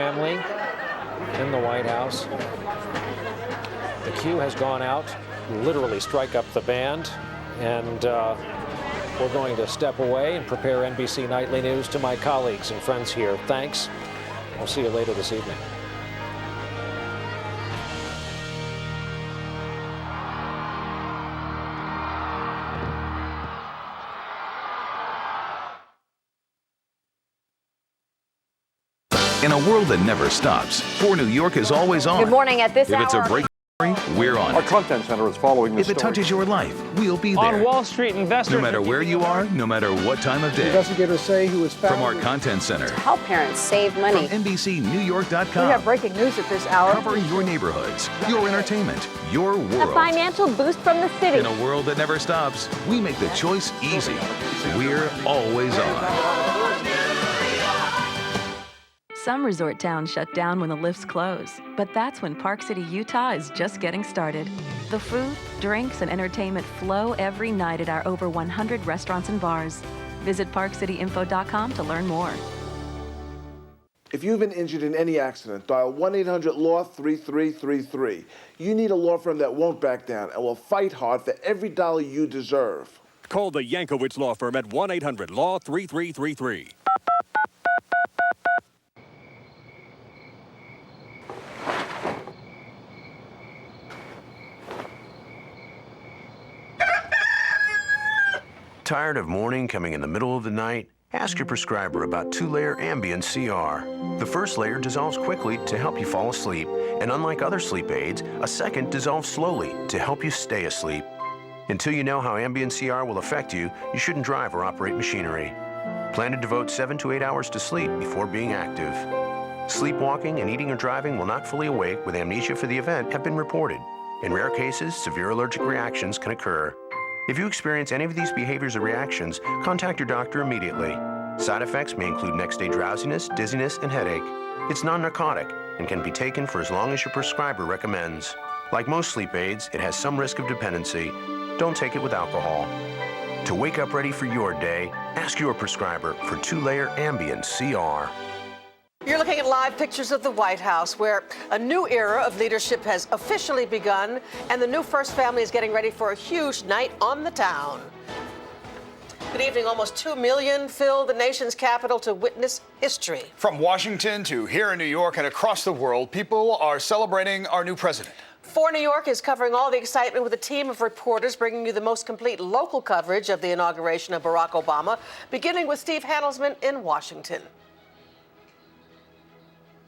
Family in the White House. The cue has gone out. Literally strike up the band, and we're going to step away and prepare NBC Nightly News to my colleagues and friends here. Thanks. I'll see you later this evening. In a world that never stops, For New York is always on. Good morning. At this hour. If it's a breaking story, we're on Our it. content center is following this If it touches your life, we'll be there. On Wall Street, investors... No matter where you are, no matter what time of day. Investigators say who was found. From our content center. To help parents save money. From NBCNewYork.com. We have breaking news at this hour. Covering your neighborhoods, your entertainment, your world. A financial boost from the city. In a world that never stops, we make the choice easy. We're always on. Some resort towns shut down when the lifts close, but that's when Park City, Utah is just getting started. The food, drinks, and entertainment flow every night at our over 100 restaurants and bars. Visit parkcityinfo.com to learn more. If you've been injured in any accident, dial 1-800-LAW-3333. You need a law firm that won't back down and will fight hard for every dollar you deserve. Call the Yankovic Law Firm at 1-800-LAW-3333. Tired of morning coming in the middle of the night? Ask your prescriber about 2-layer Ambien CR. The first layer dissolves quickly to help you fall asleep, and unlike other sleep aids, a second dissolves slowly to help you stay asleep. Until you know how Ambien CR will affect you, you shouldn't drive or operate machinery. Plan to devote 7 to 8 hours to sleep before being active. Sleepwalking and eating or driving while not fully awake with amnesia for the event have been reported. In rare cases, severe allergic reactions can occur. If you experience any of these behaviors or reactions, contact your doctor immediately. Side effects may include next-day drowsiness, dizziness, and headache. It's non-narcotic and can be taken for as long as your prescriber recommends. Like most sleep aids, it has some risk of dependency. Don't take it with alcohol. To wake up ready for your day, ask your prescriber for 2-layer Ambien CR. You're looking at live pictures of the White House, where a new era of leadership has officially begun, and the new First Family is getting ready for a huge night on the town. Good evening. Almost 2 million filled the nation's capital to witness history. From Washington to here in New York and across the world, people are celebrating our new president. For New York is covering all the excitement with a team of reporters bringing you the most complete local coverage of the inauguration of Barack Obama, beginning with Steve Handelsman in Washington.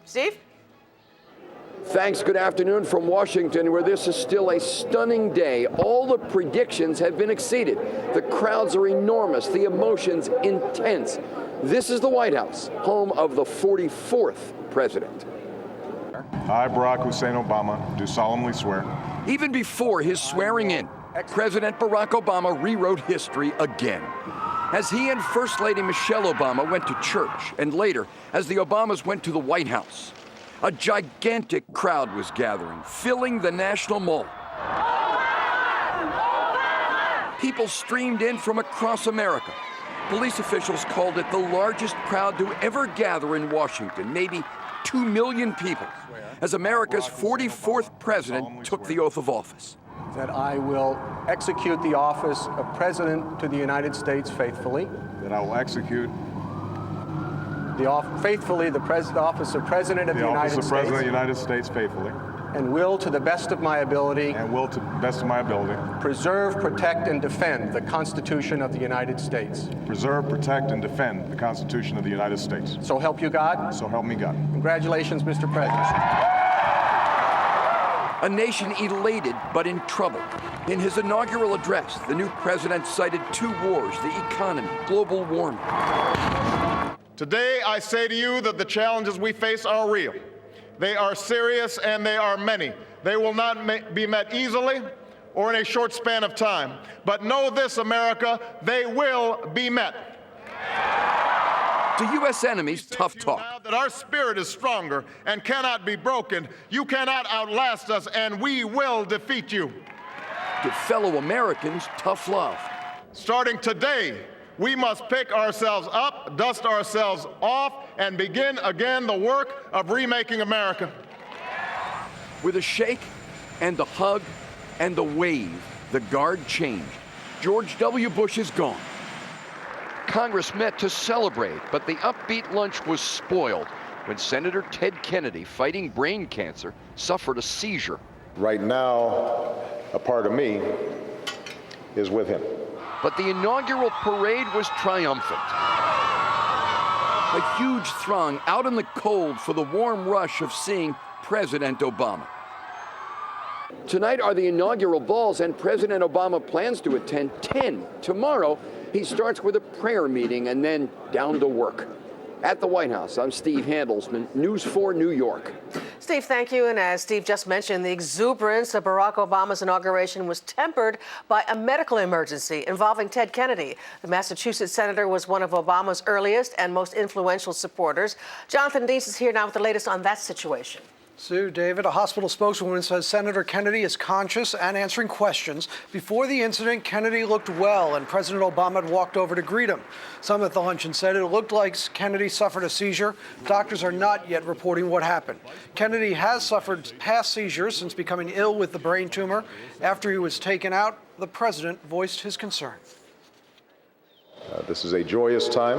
Steve? Thanks. Good afternoon from Washington, where this is still a stunning day. All the predictions have been exceeded. The crowds are enormous, the emotions intense. This is the White House, home of the 44th president. I, Barack Hussein Obama, do solemnly swear. Even before his swearing in, President Barack Obama rewrote history again. As he and First Lady Michelle Obama went to church, and later, as the Obamas went to the White House, a gigantic crowd was gathering, filling the National Mall. People streamed in from across America. Police officials called it the largest crowd to ever gather in Washington, maybe 2 million people, as America's 44th president took the oath of office. That I will execute the office of President to the United States faithfully. That I will execute faithfully the office of President of the United States. The office of President of the United States faithfully. And will, to the best of my ability. And will, to the best of my ability. Preserve, protect, and defend the Constitution of the United States. Preserve, protect, and defend the Constitution of the United States. So help you God. So help me God. Congratulations, Mr. President. A nation elated but in trouble. In his inaugural address, the new president cited 2 wars, the economy, global warming. Today, I say to you that the challenges we face are real. They are serious and they are many. They will not be met easily or in a short span of time. But know this, America, they will be met. To U.S. enemies, tough talk. Now that our spirit is stronger and cannot be broken, you cannot outlast us, and we will defeat you. To fellow Americans, tough love. Starting today, We must pick ourselves up, dust ourselves off, and begin again the work of remaking America. With a shake and a hug and a wave, the guard changed. George W. Bush is gone. Congress met to celebrate, but the upbeat lunch was spoiled when Senator Ted Kennedy, fighting brain cancer, suffered a seizure. Right now, a part of me is with him. But the inaugural parade was triumphant. A huge throng out in the cold for the warm rush of seeing President Obama. Tonight are the inaugural balls, and President Obama plans to attend 10. Tomorrow, he starts with a prayer meeting and then down to work. At the White House, I'm Steve Handelsman, News 4 New York. Steve, thank you. And as Steve just mentioned, the exuberance of Barack Obama's inauguration was tempered by a medical emergency involving Ted Kennedy. The Massachusetts senator was one of Obama's earliest and most influential supporters. Jonathan Dees is here now with the latest on that situation. Sue, David, a hospital spokeswoman says Senator Kennedy is conscious and answering questions. Before the incident, Kennedy looked well, and President Obama had walked over to greet him. Some at the luncheon said it looked like Kennedy suffered a seizure. Doctors are not yet reporting what happened. Kennedy has suffered past seizures since becoming ill with the brain tumor. After he was taken out, the president voiced his concern. This is a joyous time,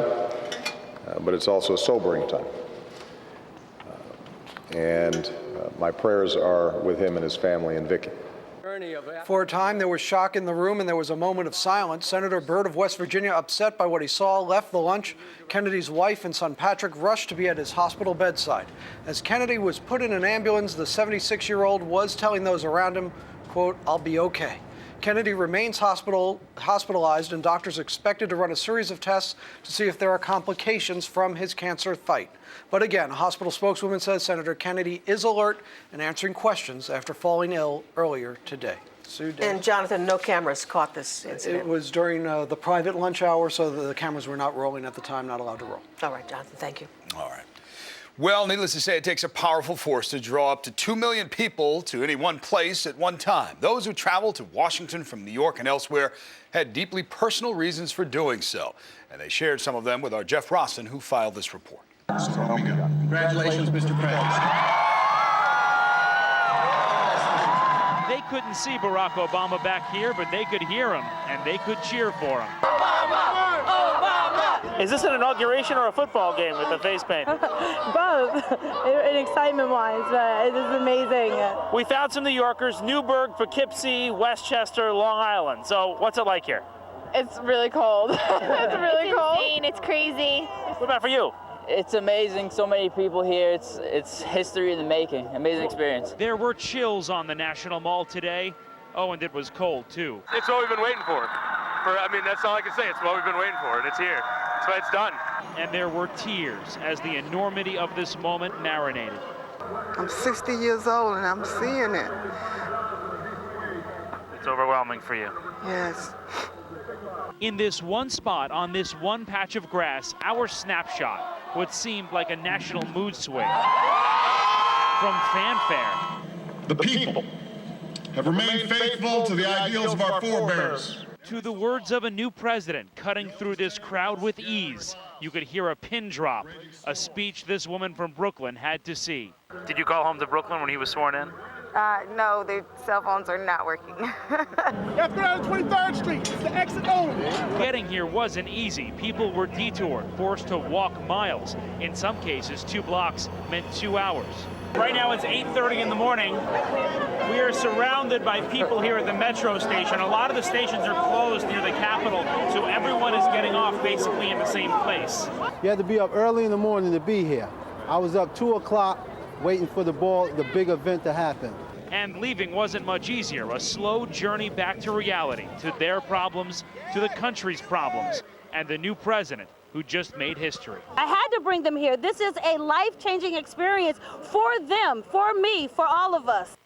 but it's also a sobering time. And my prayers are with him and his family and Vicky. For a time, there was shock in the room and there was a moment of silence. Senator Byrd of West Virginia, upset by what he saw, left the lunch. Kennedy's wife and son Patrick rushed to be at his hospital bedside. As Kennedy was put in an ambulance, the 76-year-old was telling those around him, quote, "I'll be okay." Kennedy remains hospitalized, and doctors expected to run a series of tests to see if there are complications from his cancer fight. But again, a hospital spokeswoman says Senator Kennedy is alert and answering questions after falling ill earlier today. Sue, David. And Jonathan, no cameras caught this incident. It was during the private lunch hour, so the cameras were not rolling at the time, not allowed to roll. All right, Jonathan, thank you. All right. Well, needless to say, it takes a powerful force to draw up to 2 million people to any one place at one time. Those who travel to Washington from New York and elsewhere had deeply personal reasons for doing so. And they shared some of them with our Jeff Rossen, who filed this report. Congratulations, Mr. President. They couldn't see Barack Obama back here, but they could hear him, and they could cheer for him. Obama! Obama! Is this an inauguration or a football game with the face paint? Both, in excitement-wise, but it is amazing. We found some New Yorkers, Newburgh, Poughkeepsie, Westchester, Long Island. So what's it like here? It's really cold. It's really cold. Insane. It's crazy. What about for you? It's amazing. So many people here. It's history in the making. Amazing experience. There were chills on the National Mall today. Oh, and it was cold, too. It's what we've been waiting for. I mean, that's all I can say. It's what we've been waiting for, and it's here. That's why it's done. And there were tears as the enormity of this moment marinated. I'm 60 years old, and I'm seeing it. It's overwhelming for you. Yes. In this one spot, on this one patch of grass, our snapshot, what seemed like a national mood swing. From fanfare. The people have remained faithful to the ideals of our forebears. To the words of a new president cutting through this crowd with ease. You could hear a pin drop, a speech this woman from Brooklyn had to see. Did you call home to Brooklyn when he was sworn in? No, their cell phones are not working. After out of 23rd Street, it's the exit only. Getting here wasn't easy. People were detoured, forced to walk miles. In some cases, 2 blocks meant 2 hours. Right now it's 8:30 in the morning. We are surrounded by people here at the metro station. A lot of the stations are closed near the Capitol, so everyone is getting off basically in the same place. You had to be up early in the morning to be here. I was up 2 o'clock waiting for the big event to happen. And leaving wasn't much easier. A slow journey back to reality, to their problems, to the country's problems, and the new president who just made history. I had to bring them here. This is a life-changing experience for them, for me, for all of us.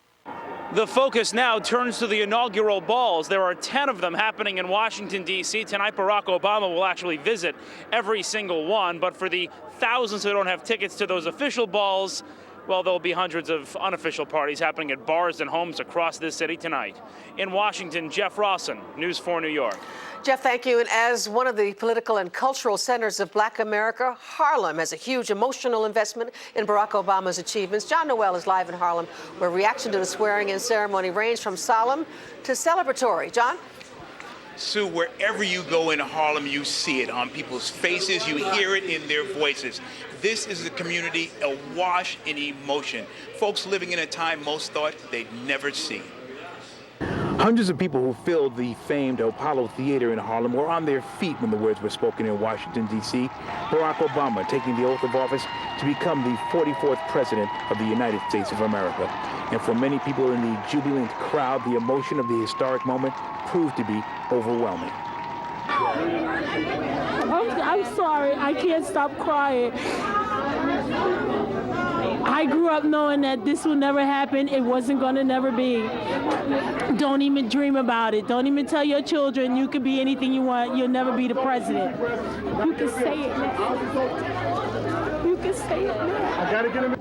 The focus now turns to the inaugural balls. There are 10 of them happening in Washington, D.C. Tonight, Barack Obama will actually visit every single one. But for the thousands who don't have tickets to those official balls, Well, there'll be hundreds of unofficial parties happening at bars and homes across this city tonight. In Washington, Jeff Rawson, News 4 New York. Jeff, thank you. And as one of the political and cultural centers of Black America, Harlem has a huge emotional investment in Barack Obama's achievements. John Noel is live in Harlem, where reaction to the swearing-in ceremony ranged from solemn to celebratory. John? Sue, wherever you go in Harlem, you see it on people's faces. You hear it in their voices. This is a community awash in emotion. Folks living in a time most thought they'd never see. Hundreds of people who filled the famed Apollo Theater in Harlem were on their feet when the words were spoken in Washington, D.C. Barack Obama taking the oath of office to become the 44th President of the United States of America. And for many people in the jubilant crowd, the emotion of the historic moment proved to be overwhelming. I'm sorry, I can't stop crying. I grew up knowing that this would never happen. It wasn't going to never be. Don't even dream about it. Don't even tell your children you could be anything you want. You'll never be the president. You can say it now. You can say it now. I gotta get him.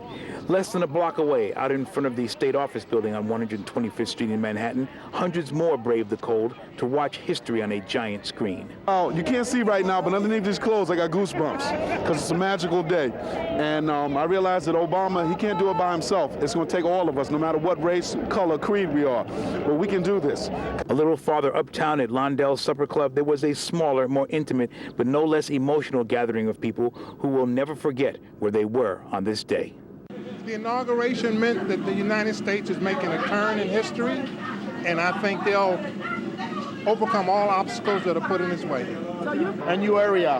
Less than a block away, out in front of the state office building on 125th Street in Manhattan, hundreds more braved the cold to watch history on a giant screen. Oh, you can't see right now, but underneath these clothes, I got goosebumps because it's a magical day. And I realized that Obama, he can't do it by himself. It's going to take all of us, no matter what race, color, creed we are. But we can do this. A little farther uptown at Londell's Supper Club, there was a smaller, more intimate, but no less emotional gathering of people who will never forget where they were on this day. The inauguration meant that the United States is making a turn in history, and I think they'll overcome all obstacles that are put in its way. A new area,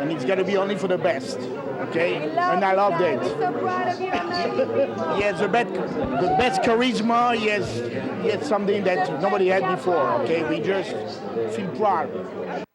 and it's going to be only for the best, okay? And I love that. So proud of you, He has the best charisma. He has something that nobody had before, okay? We just feel proud.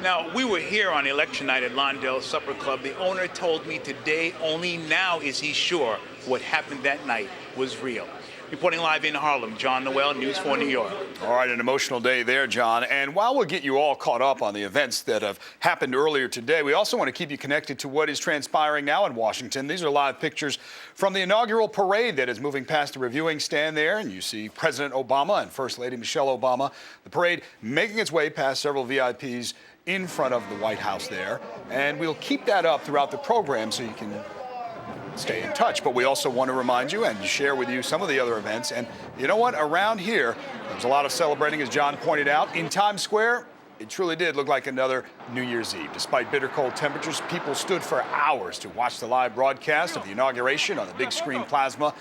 Now, we were here on election night at Londell's Supper Club. The owner told me today only now is he sure what happened that night was real. Reporting live in Harlem, John Noel, News 4 New York. All right, an emotional day there, John. And while we'll get you all caught up on the events that have happened earlier today, we also want to keep you connected to what is transpiring now in Washington. These are live pictures from the inaugural parade that is moving past the reviewing stand there. And you see President Obama and First Lady Michelle Obama. The parade making its way past several VIPs in front of the White House there. And we'll keep that up throughout the program so you can stay in touch. But we also want to remind you and share with you some of the other events. And you know what? Around here, there's a lot of celebrating, as John pointed out. In Times Square, it truly did look like another New Year's Eve. Despite bitter cold temperatures, people stood for hours to watch the live broadcast of the inauguration on the big screen plasma.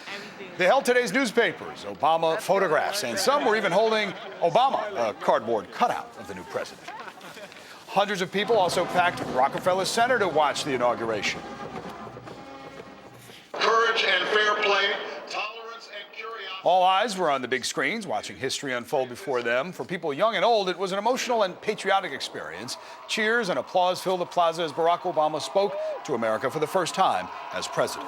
They held today's newspapers, Obama photographs, and some were even holding Obama, a cardboard cutout of the new president. Hundreds of people also packed Rockefeller Center to watch the inauguration. Courage and fair play, tolerance and curiosity. All eyes were on the big screens, watching history unfold before them. For people young and old, it was an emotional and patriotic experience. Cheers and applause filled the plaza as Barack Obama spoke to America for the first time as president.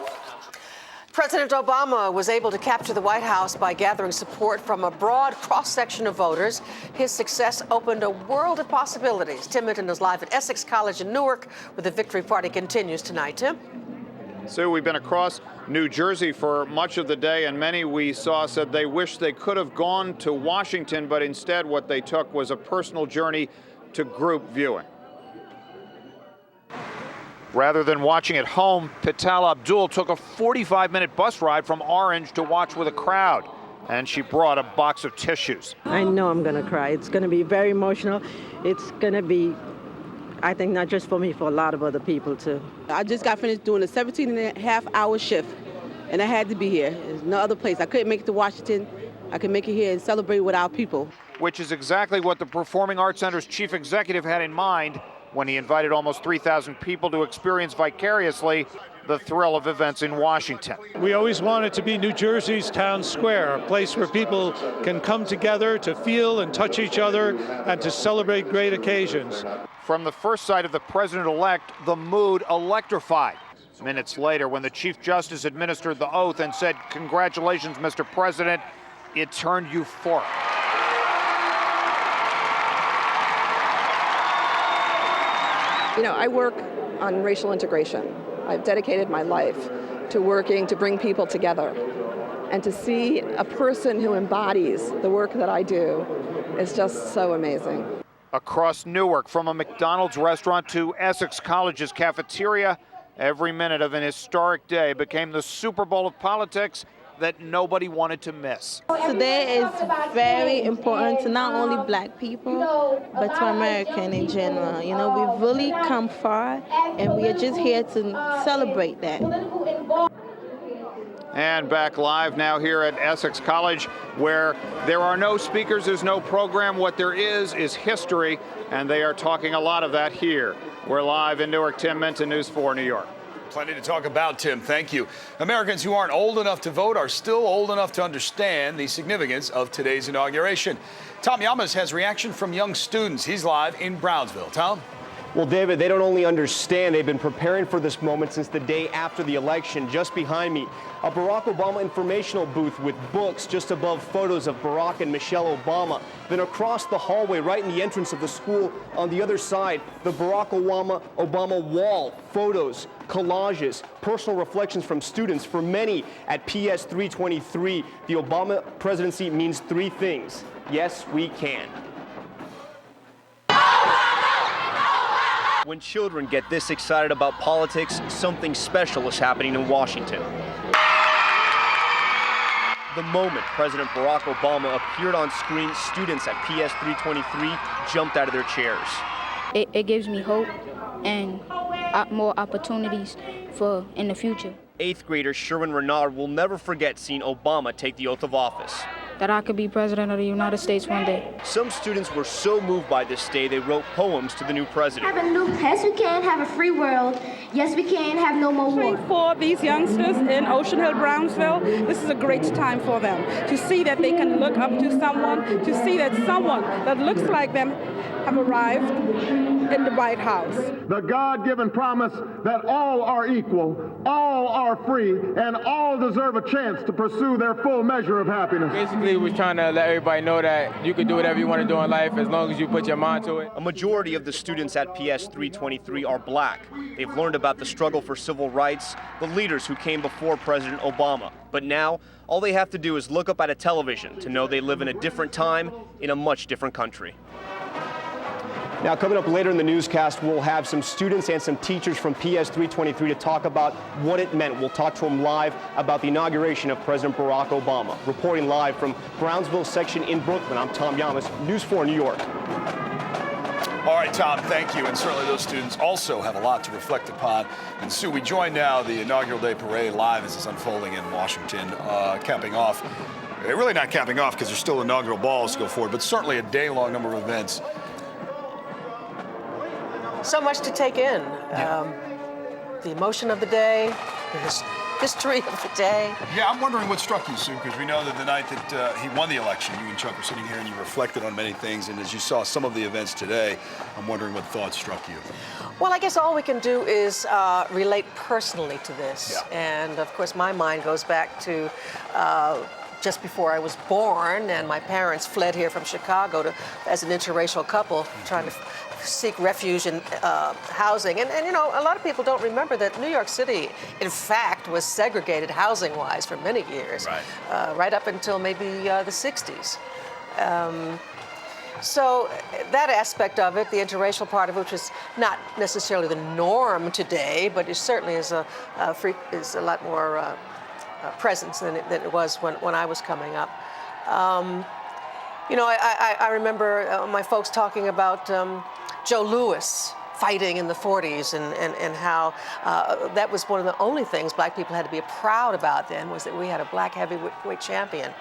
President Obama was able to capture the White House by gathering support from a broad cross-section of voters. His success opened a world of possibilities. Tim Minton is live at Essex College in Newark, where the victory party continues tonight. Tim? Sue, we've been across New Jersey for much of the day, and many we saw said they wish they could have gone to Washington, but instead what they took was a personal journey to group viewing. Rather than watching at home, Pital Abdul took a 45-minute bus ride from Orange to watch with a crowd, and she brought a box of tissues. I know I'm going to cry. It's going to be very emotional. It's going to be, I think, not just for me, for a lot of other people, too. I just got finished doing a 17-and-a-half-hour shift, and I had to be here. There's no other place. I couldn't make it to Washington. I could make it here and celebrate with our people. Which is exactly what the Performing Arts Center's chief executive had in mind when he invited almost 3,000 people to experience vicariously the thrill of events in Washington. We always want it to be New Jersey's town square, a place where people can come together to feel and touch each other and to celebrate great occasions. From the first sight of the president-elect, the mood electrified. Minutes later, when the Chief Justice administered the oath and said, "Congratulations, Mr. President," it turned euphoric. You know, I work on racial integration. I've dedicated my life to working to bring people together. And to see a person who embodies the work that I do is just so amazing. Across Newark, from a McDonald's restaurant to Essex College's cafeteria, every minute of an historic day became the Super Bowl of politics that nobody wanted to miss. Today is very important to not only black people, but to Americans in general. You know, we've really come far, and we are just here to celebrate that. And back live now here at Essex College, where there are no speakers, there's no program. What there is history, and they are talking a lot of that here. We're live in Newark. Tim Minton, News 4 New York. Plenty to talk about, Tim. Thank you. Americans who aren't old enough to vote are still old enough to understand the significance of today's inauguration. Tom Yamas has reaction from young students. He's live in Brownsville. Tom? Well, David, they don't only understand, they've been preparing for this moment since the day after the election. Just behind me, a Barack Obama informational booth with books just above photos of Barack and Michelle Obama. Then across the hallway, right in the entrance of the school, on the other side, the Barack Obama wall, photos, collages, personal reflections from students. For many at PS 323, the Obama presidency means three things. Yes, we can. When children get this excited about politics, something special is happening in Washington. The moment President Barack Obama appeared on screen, students at PS 323 jumped out of their chairs. It gives me hope and more opportunities for in the future. 8th grader Sherwin Renard will never forget seeing Obama take the oath of office. That I could be president of the United States one day. Some students were so moved by this day, they wrote poems to the new president. Have a new, yes, we can have a free world. Yes, we can have no more war. For these youngsters in Ocean Hill, Brownsville, this is a great time for them to see that they can look up to someone, to see that someone that looks like them have arrived in the White House. The God-given promise that all are equal, all are free, and all deserve a chance to pursue their full measure of happiness. Basically, we're trying to let everybody know that you can do whatever you want to do in life as long as you put your mind to it. A majority of the students at PS 323 are black. They've learned about the struggle for civil rights, the leaders who came before President Obama. But now, all they have to do is look up at a television to know they live in a different time in a much different country. Now, coming up later in the newscast, we'll have some students and some teachers from PS 323 to talk about what it meant. We'll talk to them live about the inauguration of President Barack Obama. Reporting live from Brownsville section in Brooklyn, I'm Tom Yamas, News 4 New York. All right, Tom, thank you. And certainly those students also have a lot to reflect upon. And Sue, we join now the Inaugural Day Parade live as it's unfolding in Washington, capping off. Really not capping off because there's still inaugural balls to go forward, but certainly a day-long number of events. So much to take in. The emotion of the day, the history of the day. Yeah, I'm wondering what struck you, Sue, because we know that the night that he won the election, you and Chuck were sitting here and you reflected on many things, and as you saw some of the events today, I'm wondering what thoughts struck you. Well, I guess all we can do is relate personally to this. Yeah. And of course, my mind goes back to just before I was born, and my parents fled here from Chicago as an interracial couple, trying to seek refuge in housing. And you know, a lot of people don't remember that New York City, in fact, was segregated housing-wise for many years, right up until maybe the 60s. So that aspect of it, the interracial part of it, which is not necessarily the norm today, but it certainly is a lot more presence than it was when I was coming up. You know, I remember my folks talking about Joe Louis fighting in the 40s and how that was one of the only things black people had to be proud about then, was that we had a black heavyweight champion.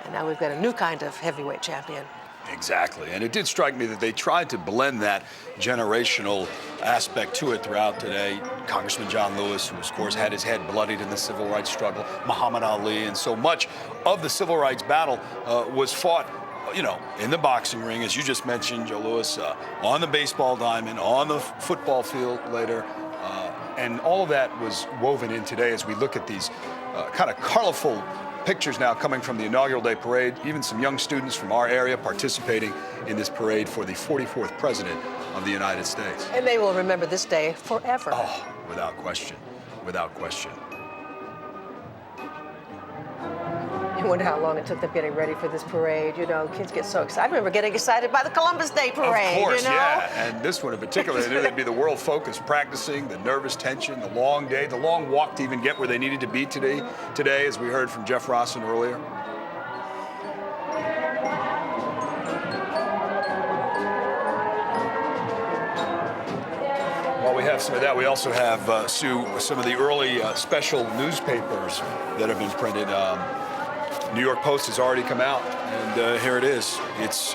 And now we've got a new kind of heavyweight champion. Exactly, and it did strike me that they tried to blend that generational aspect to it throughout today. Congressman John Lewis, who of course had his head bloodied in the civil rights struggle, Muhammad Ali, and so much of the civil rights battle was fought, you know, in the boxing ring, as you just mentioned, Joe Louis, on the baseball diamond, on the football field later, and all of that was woven in today as we look at these kind of colorful pictures now coming from the Inaugural Day Parade, even some young students from our area participating in this parade for the 44th President of the United States. And they will remember this day forever. Oh, without question, without question. wonder how long it took them getting ready for this parade. You know, kids get so excited. I remember getting excited by the Columbus Day parade. Of course, you know? yeah. And this one in particular, they knew they'd be the world focus, practicing, the nervous tension, the long day, the long walk to even get where they needed to be today, as we heard from Jeff Rossen earlier. While we have some of that, we also have, Sue, some of the early special newspapers that have been printed. New York Post has already come out, and here it is. It's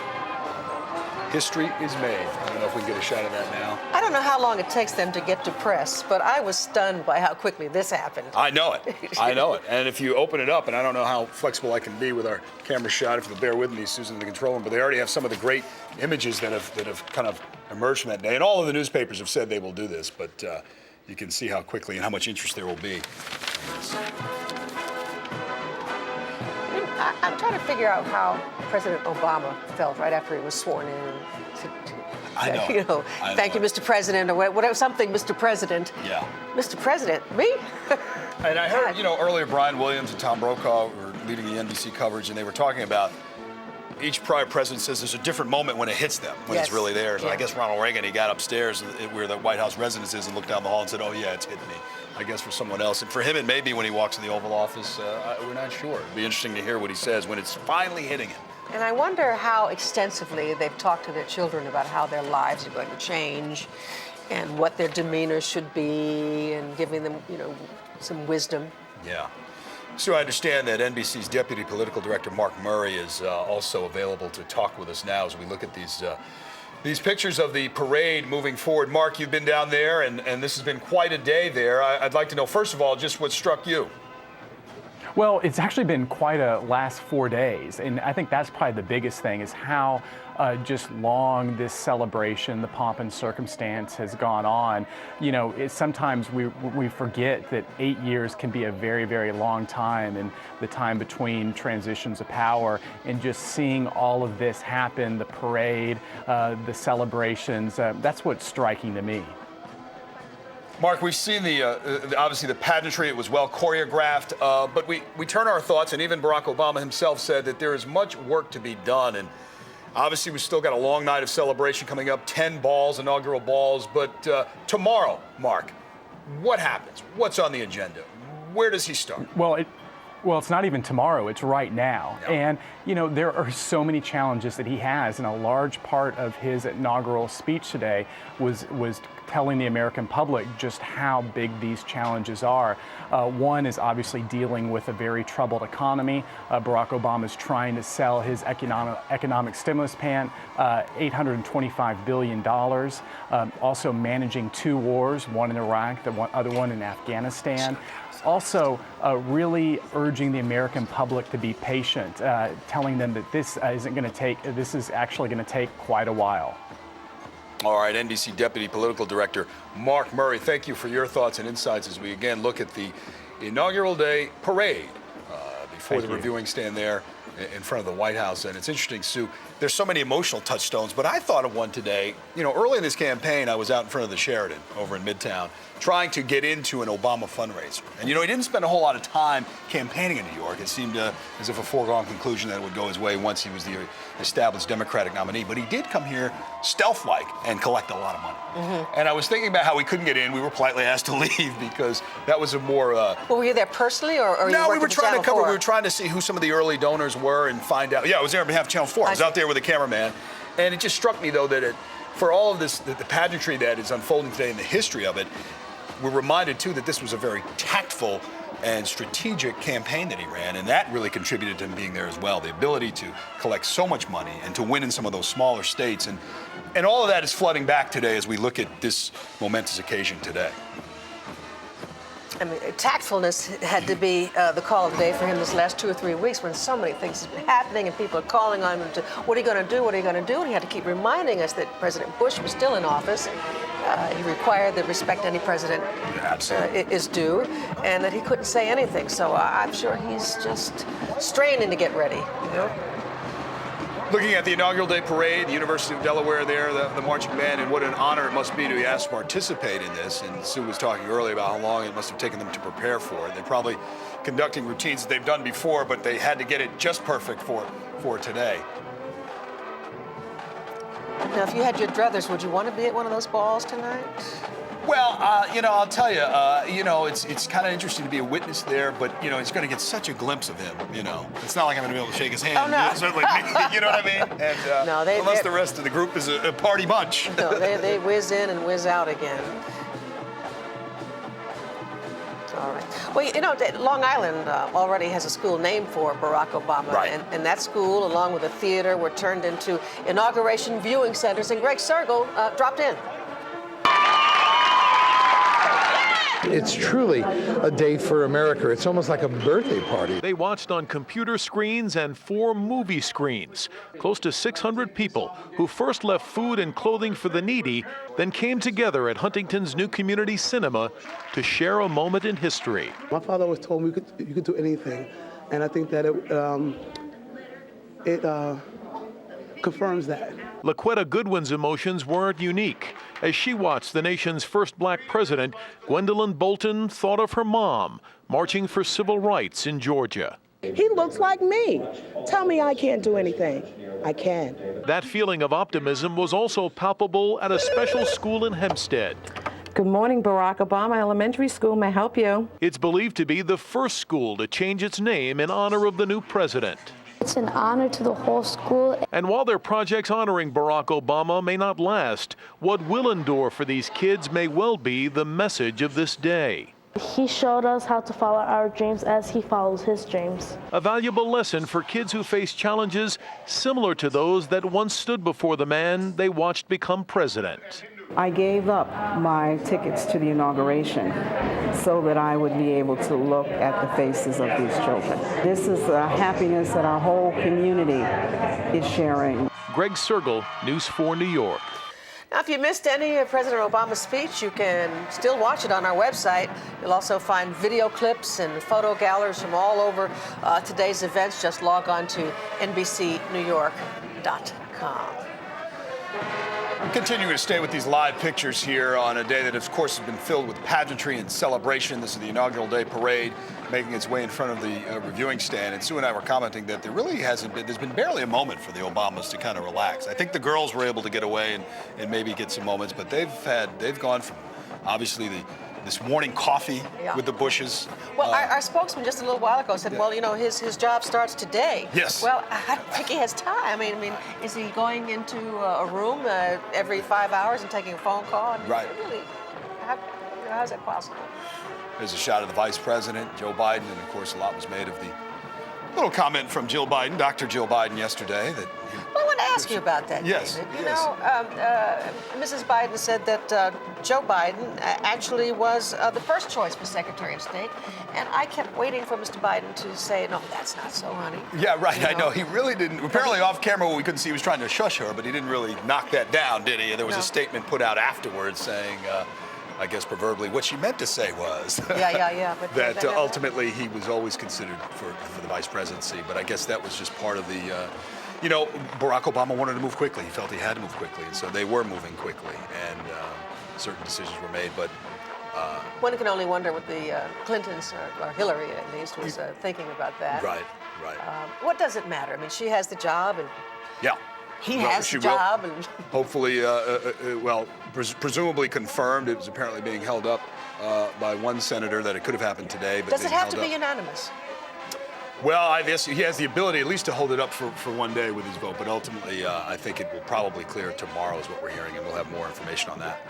History is Made. I don't know if we can get a shot of that now. I don't know how long it takes them to get to press, but I was stunned by how quickly this happened. I know it. I know it. And if you open it up, and I don't know how flexible I can be with our camera shot, if you'll bear with me, Susan, in the control room, but they already have some of the great images that have kind of emerged from that day. And all of the newspapers have said they will do this, but you can see how quickly and how much interest there will be. I'm trying to figure out how President Obama felt right after he was sworn in. I know. You know, thank you, Mr. President, or whatever, something, Mr. President. Yeah. Mr. President, me? And I heard, you know, earlier Brian Williams and Tom Brokaw were leading the NBC coverage, and they were talking about each prior president says there's a different moment when it hits them, when it's really there. So I guess Ronald Reagan, he got upstairs where the White House residence is and looked down the hall and said, oh, yeah, it's hit me. I guess for someone else. And for him, it may be when he walks in the Oval Office. We're not sure. It'd be interesting to hear what he says when it's finally hitting him. And I wonder how extensively they've talked to their children about how their lives are going to change and what their demeanor should be and giving them, you know, some wisdom. Yeah. So I understand that NBC's Deputy Political Director, Mark Murray, is also available to talk with us now as we look at these pictures of the parade moving forward. Mark, you've been down there, and this has been quite a day there. I'd like to know, first of all, just what struck you. Well, it's actually been quite a last 4 days, and I think that's probably the biggest thing is how just long this celebration, the pomp and circumstance has gone on. You know, sometimes we forget that 8 years can be a very, very long time, and the time between transitions of power, and just seeing all of this happen, the parade, the celebrations, that's what's striking to me. Mark, we've seen obviously the pageantry. It was well choreographed, but we turn our thoughts, and even Barack Obama himself said that there is much work to be done. And obviously, we've still got a long night of celebration coming up, 10 balls, inaugural balls. But tomorrow, Mark, what happens? What's on the agenda? Where does he start? Well, it's not even tomorrow, it's right now. Yep. And, you know, there are so many challenges that he has, and a large part of his inaugural speech today was telling the American public just how big these challenges are. One is obviously dealing with a very troubled economy. Barack Obama is trying to sell his economic stimulus plan, $825 billion. Also managing 2 wars, one in Iraq, the other one in Afghanistan. Also, really urging the American public to be patient, telling them that this is actually going to take quite a while. All right, NBC Deputy Political Director Mark Murray, thank you for your thoughts and insights as we again look at the inaugural day parade before the reviewing stand there in front of the White House. And it's interesting, Sue, there's so many emotional touchstones, but I thought of one today. You know, early in this campaign, I was out in front of the Sheraton over in Midtown trying to get into an Obama fundraiser. And, you know, he didn't spend a whole lot of time campaigning in New York. It seemed as if a foregone conclusion that it would go his way once he was the established Democratic nominee. But he did come here stealth-like and collect a lot of money. Mm-hmm. And I was thinking about how we couldn't get in. We were politely asked to leave because that was a more... Well, were you there personally or no, we were trying to cover... We were trying to see who some of the early donors were and find out. Yeah, I was there on behalf of Channel 4. I was out there with a cameraman. And it just struck me, though, that for all of this, the pageantry that is unfolding today and the history of it, we're reminded, too, that this was a very tactful and strategic campaign that he ran, and that really contributed to him being there as well. The ability to collect so much money and to win in some of those smaller states. And all of that is flooding back today as we look at this momentous occasion today. I mean, tactfulness had to be the call of the day for him this last 2 or 3 weeks when so many things have been happening and people are calling on him to, what are you going to do, what are you going to do? And he had to keep reminding us that President Bush was still in office. He required that respect any president is due, and that he couldn't say anything. So I'm sure he's just straining to get ready, you know? Looking at the inaugural day parade, the University of Delaware there, the marching band, and what an honor it must be to be asked to participate in this. And Sue was talking earlier about how long it must have taken them to prepare for it. They're probably conducting routines that they've done before, but they had to get it just perfect for today. Now, if you had your druthers, would you want to be at one of those balls tonight? Well, I'll tell you, it's kind of interesting to be a witness there, but, it's going to get such a glimpse of him, It's not like I'm going to be able to shake his hand. Oh, no. Certainly, you know what I mean? And no, unless the rest of the group is a party bunch. No, they whiz in and whiz out again. All right. Well, Long Island already has a school named for Barack Obama. Right. And that school, along with a theater, were turned into inauguration viewing centers. And Greg Sergel dropped in. It's truly a day for America. It's almost like a birthday party. They watched on computer screens and 4 movie screens. Close to 600 people who first left food and clothing for the needy, then came together at Huntington's new community cinema to share a moment in history. My father always told me you could do anything, and I think that it confirms that. LaQuetta Goodwin's emotions weren't unique. As she watched the nation's first black president, Gwendolyn Bolton thought of her mom marching for civil rights in Georgia. He looks like me. Tell me I can't do anything. I can. That feeling of optimism was also palpable at a special school in Hempstead. Good morning, Barack Obama Elementary School. May I help you? It's believed to be the first school to change its name in honor of the new president. It's an honor to the whole school. And while their projects honoring Barack Obama may not last, what will endure for these kids may well be the message of this day. He showed us how to follow our dreams as he follows his dreams. A valuable lesson for kids who face challenges similar to those that once stood before the man they watched become president. I gave up my tickets to the inauguration so that I would be able to look at the faces of these children. This is a happiness that our whole community is sharing. Greg Sergel, News 4 New York. Now, if you missed any of President Obama's speech, you can still watch it on our website. You'll also find video clips and photo galleries from all over today's events. Just log on to NBCNewYork.com. Continuing to stay with these live pictures here on a day that, of course, has been filled with pageantry and celebration. This is the inaugural day parade making its way in front of the reviewing stand. And Sue and I were commenting that there really hasn't been, there's been barely a moment for the Obamas to kind of relax. I think the girls were able to get away and maybe get some moments, but they've gone from obviously this morning coffee with the Bushes. Well, our spokesman just a little while ago said, well, his job starts today. Yes. Well, I don't think he has time. I mean, is he going into a room every 5 hours and taking a phone call? I mean, right. Really, how is that possible? There's a shot of the Vice President, Joe Biden, and of course a lot was made of the little comment from Jill Biden, Dr. Jill Biden yesterday. Well, I want to ask you about that, yes, David. Yes. Mrs. Biden said that Joe Biden actually was the first choice for Secretary of State, and I kept waiting for Mr. Biden to say, no, that's not so, honey. Yeah, right, I know. He really didn't. Apparently off camera we couldn't see he was trying to shush her, but he didn't really knock that down, did he? There was a statement put out afterwards saying, I guess proverbially, what she meant to say was But that ultimately he was always considered for the vice presidency. But I guess that was just part of the, Barack Obama wanted to move quickly. He felt he had to move quickly, and so they were moving quickly, and certain decisions were made. But one can only wonder what the Clintons, or Hillary at least, was thinking about that. Right. What does it matter? I mean, she has the job, and he has the job, and hopefully, presumably confirmed. It was apparently being held up by one senator that it could have happened today. But does it have to be unanimous? Well, I guess he has the ability at least to hold it up for one day with his vote, but ultimately I think it will probably clear tomorrow is what we're hearing, and we'll have more information on that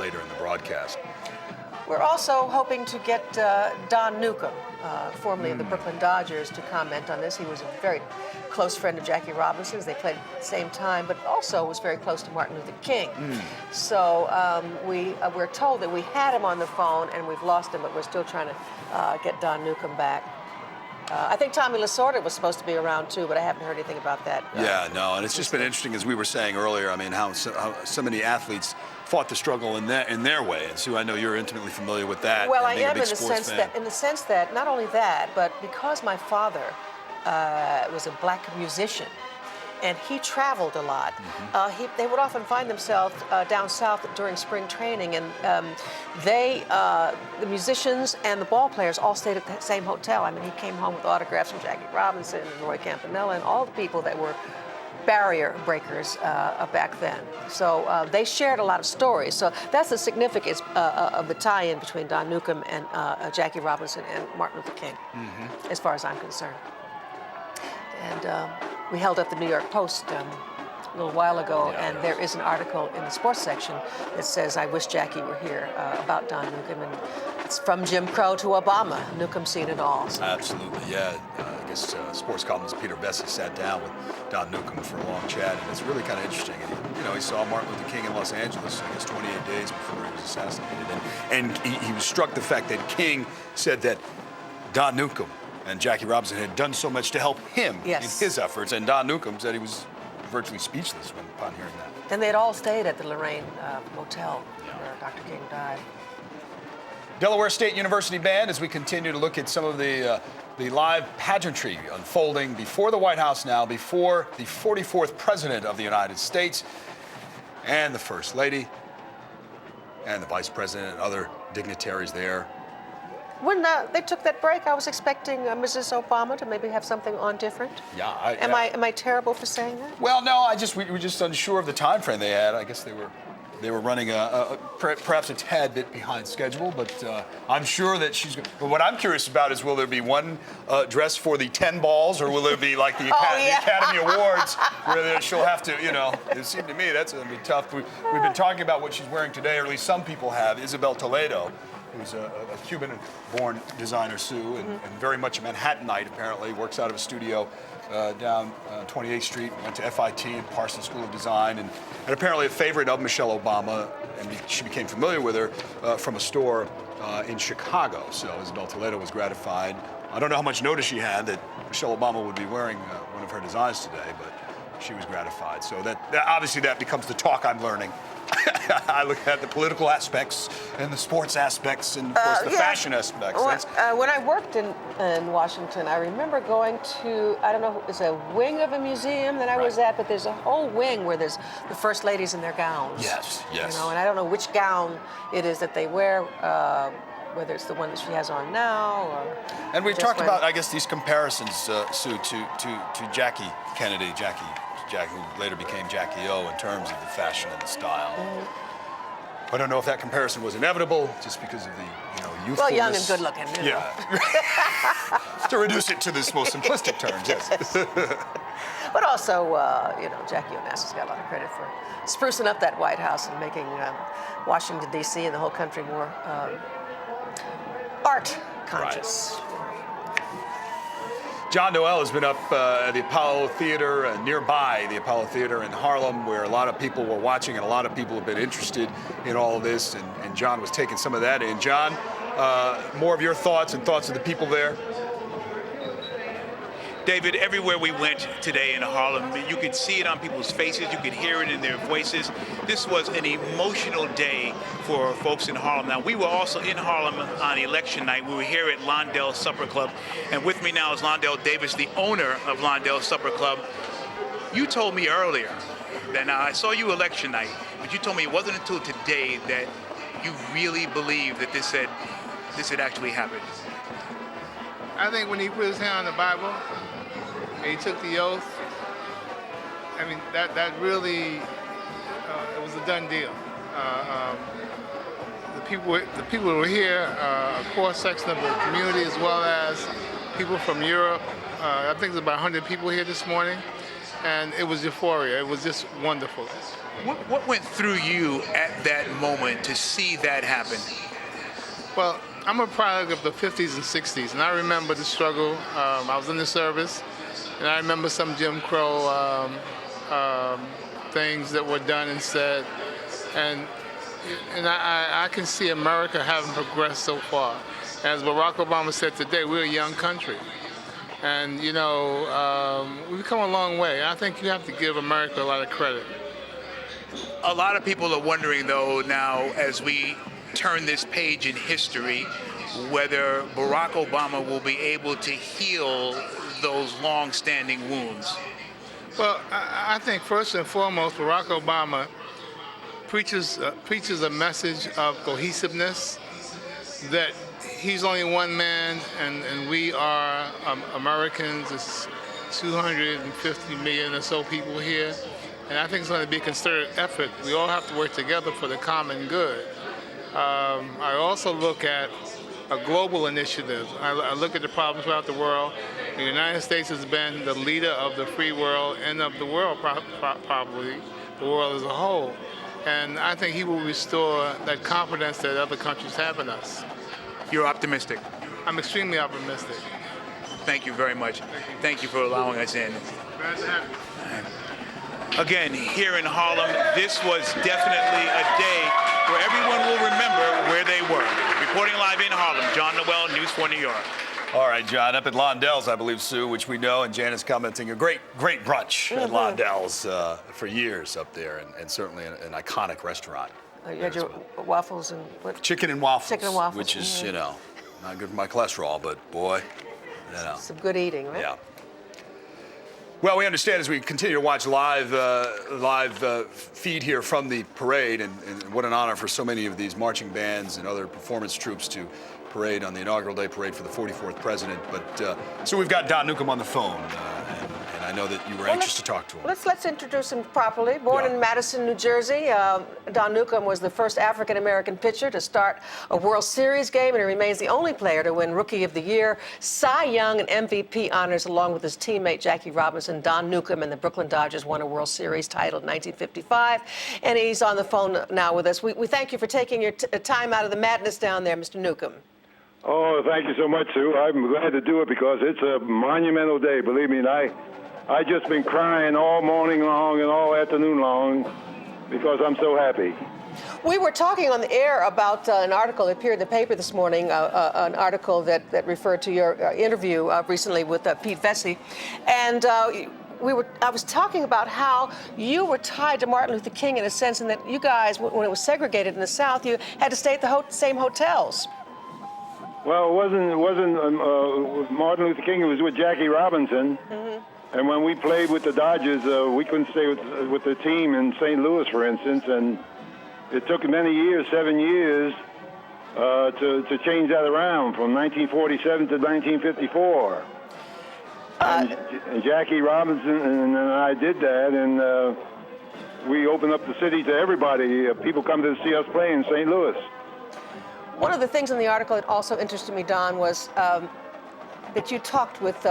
later in the broadcast. We're also hoping to get Don Newcomb, formerly of the Brooklyn Dodgers, to comment on this. He was a very close friend of Jackie Robinson's. They played at the same time, but also was very close to Martin Luther King. So we're told that we had him on the phone and we've lost him, but we're still trying to get Don Newcomb back. I think Tommy Lasorda was supposed to be around too, but I haven't heard anything about that. And it's just been interesting, as we were saying earlier, I mean, how so many athletes fought the struggle in their way. And Sue, I know you're intimately familiar with that. Well, I am in the sense that not only that, but because my father was a black musician, and he traveled a lot. They would often find themselves down south during spring training, and the musicians and the ball players all stayed at the same hotel. I mean, he came home with autographs from Jackie Robinson and Roy Campanella and all the people that were barrier breakers back then. So they shared a lot of stories. So that's the significance of the tie-in between Don Newcombe and Jackie Robinson and Martin Luther King, as far as I'm concerned. And we held up the New York Post a little while ago, and there is an article in the sports section that says, "I wish Jackie were here," about Don Newcombe. And it's from Jim Crow to Obama. Newcombe's seen it all. So. Absolutely, yeah. I guess sports columnist Peter Bessie sat down with Don Newcombe for a long chat, and it's really kind of interesting. And he saw Martin Luther King in Los Angeles, I guess 28 days before he was assassinated. And he was struck the fact that King said that Don Newcombe and Jackie Robinson had done so much to help him in his efforts, and Don Newcombe said he was virtually speechless upon hearing that. And they'd all stayed at the Lorraine Motel where Dr. King died. Delaware State University Band, as we continue to look at some of the live pageantry unfolding before the White House now, before the 44th President of the United States and the First Lady and the Vice President and other dignitaries there. When they took that break, I was expecting Mrs. Obama to maybe have something on different. Yeah. Am I terrible for saying that? Well, no. We were just unsure of the time frame they had. I guess they were running perhaps a tad bit behind schedule, but I'm sure that she's. But what I'm curious about is, will there be one dress for the 10 balls, or will there be like the Academy Awards, where she'll have to, It seemed to me that's going to be tough. We've been talking about what she's wearing today, or at least some people have. Isabel Toledo, who's a Cuban-born designer, Sue, and very much a Manhattanite, apparently, works out of a studio down 28th Street, went to FIT and Parsons School of Design, and apparently a favorite of Michelle Obama, and she became familiar with her from a store in Chicago. So Isabel Toledo was gratified. I don't know how much notice she had that Michelle Obama would be wearing one of her designs today, but she was gratified. So that obviously that becomes the talk I'm learning. I look at the political aspects and the sports aspects and, of course, the fashion aspects. When I worked in Washington, I remember going to, I don't know, it's a wing of a museum that I was at, but there's a whole wing where there's the first ladies in their gowns. Yes. And I don't know which gown it is that they wear, whether it's the one that she has on now or... And we've talked about, I guess, these comparisons, Sue, to Jackie Kennedy, Jackie, who later became Jackie O, in terms of the fashion and the style. I don't know if that comparison was inevitable, just because of the, youthfulness. Well, young and good looking. To reduce it to this most simplistic terms, yes. But also, Jackie Onassis got a lot of credit for sprucing up that White House and making Washington, D.C. and the whole country more art conscious. John Noel has been up at the Apollo Theater, nearby the Apollo Theater in Harlem, where a lot of people were watching and a lot of people have been interested in all of this, and John was taking some of that in. John, more of your thoughts and thoughts of the people there? David, everywhere we went today in Harlem, you could see it on people's faces, you could hear it in their voices. This was an emotional day for folks in Harlem. Now, we were also in Harlem on election night. We were here at Londell Supper Club, and with me now is Londell Davis, the owner of Londell Supper Club. You told me earlier that, now I saw you election night, but you told me it wasn't until today that you really believed that this had actually happened. I think when he put his hand on the Bible, and he took the oath, I mean, that really, it was a done deal. The people who were here, a core section of the community, as well as people from Europe. I think there's about 100 people here this morning, and it was euphoria. It was just wonderful. What went through you at that moment to see that happen? Well, I'm a product of the 50s and 60s, and I remember the struggle. I was in the service, and I remember some Jim Crow things that were done and said, and I can see America having progressed so far. As Barack Obama said today, we're a young country, and we've come a long way. I think you have to give America a lot of credit. A lot of people are wondering, though, now as we turn this page in history, whether Barack Obama will be able to heal those long-standing wounds. Well, I think first and foremost, Barack Obama preaches a message of cohesiveness, that he's only one man and we are Americans. It's 250 million or so people here. And I think it's going to be a concerted effort. We all have to work together for the common good. I also look at a global initiative. I look at the problems throughout the world. The United States has been the leader of the free world and of the world, probably the world as a whole. And I think he will restore that confidence that other countries have in us. You're optimistic. I'm extremely optimistic. Thank you very much. Thank you for allowing us in. Glad to have you. Again, here in Harlem, this was definitely a day where everyone will remember where they were. Reporting live in Harlem, John Noel, News 4 New York. All right, John, up at Londell's, I believe, Sue, which we know, and Janice commenting, a great brunch at Londell's for years up there, and certainly an iconic restaurant. You had your waffles and what? Chicken and waffles. Chicken and waffles. Which is, not good for my cholesterol, but boy, Some good eating, right? Yeah. Well, we understand as we continue to watch live feed here from the parade, and what an honor for so many of these marching bands and other performance troops to parade on the inaugural day parade for the 44th president. But so we've got Don Newcomb on the phone, and I know that you were anxious to talk to him. Let's introduce him properly. Born in Madison, New Jersey, Don Newcomb was the first African-American pitcher to start a World Series game, and he remains the only player to win Rookie of the Year, Cy Young, and MVP honors, along with his teammate Jackie Robinson. Don Newcomb and the Brooklyn Dodgers won a World Series title in 1955, and he's on the phone now with us. We thank you for taking your time out of the madness down there, Mr. Newcomb. Oh, thank you so much, Sue. I'm glad to do it because it's a monumental day. Believe me, and I just been crying all morning long and all afternoon long because I'm so happy. We were talking on the air about an article that appeared in the paper this morning, an article that referred to your interview recently with Pete Vesey, and I was talking about how you were tied to Martin Luther King in a sense, and that you guys, when it was segregated in the South, you had to stay at the same hotels. Well, it wasn't Martin Luther King. It was with Jackie Robinson. Mm-hmm. And when we played with the Dodgers, we couldn't stay with the team in St. Louis, for instance. And it took many years, 7 years, to change that around from 1947 to 1954. And Jackie Robinson and I did that, and we opened up the city to everybody. People come to see us play in St. Louis. One of the things in the article that also interested me, Don, was that you talked with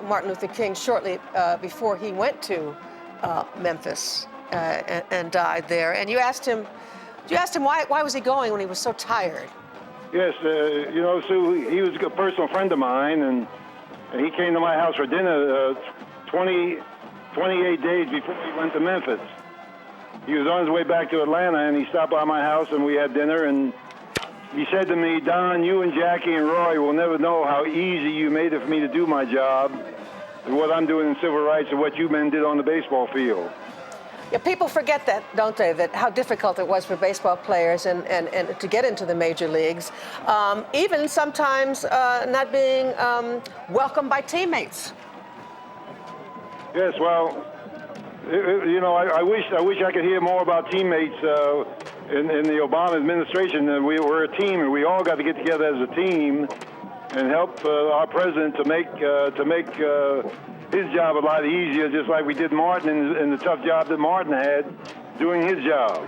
Martin Luther King shortly before he went to Memphis and died there. And you asked him why was he going when he was so tired? Yes, Sue, he was a personal friend of mine, and he came to my house for dinner 28 days before he went to Memphis. He was on his way back to Atlanta, and he stopped by my house, and we had dinner, and he said to me, Don, you and Jackie and Roy will never know how easy you made it for me to do my job and what I'm doing in civil rights and what you men did on the baseball field. Yeah, people forget that, don't they, that how difficult it was for baseball players and to get into the major leagues, even sometimes not being welcomed by teammates. Yes, well, I wish I could hear more about teammates in the Obama administration. We were a team, and we all got to get together as a team and help our president to make his job a lot easier, just like we did Martin in the tough job that Martin had doing his job.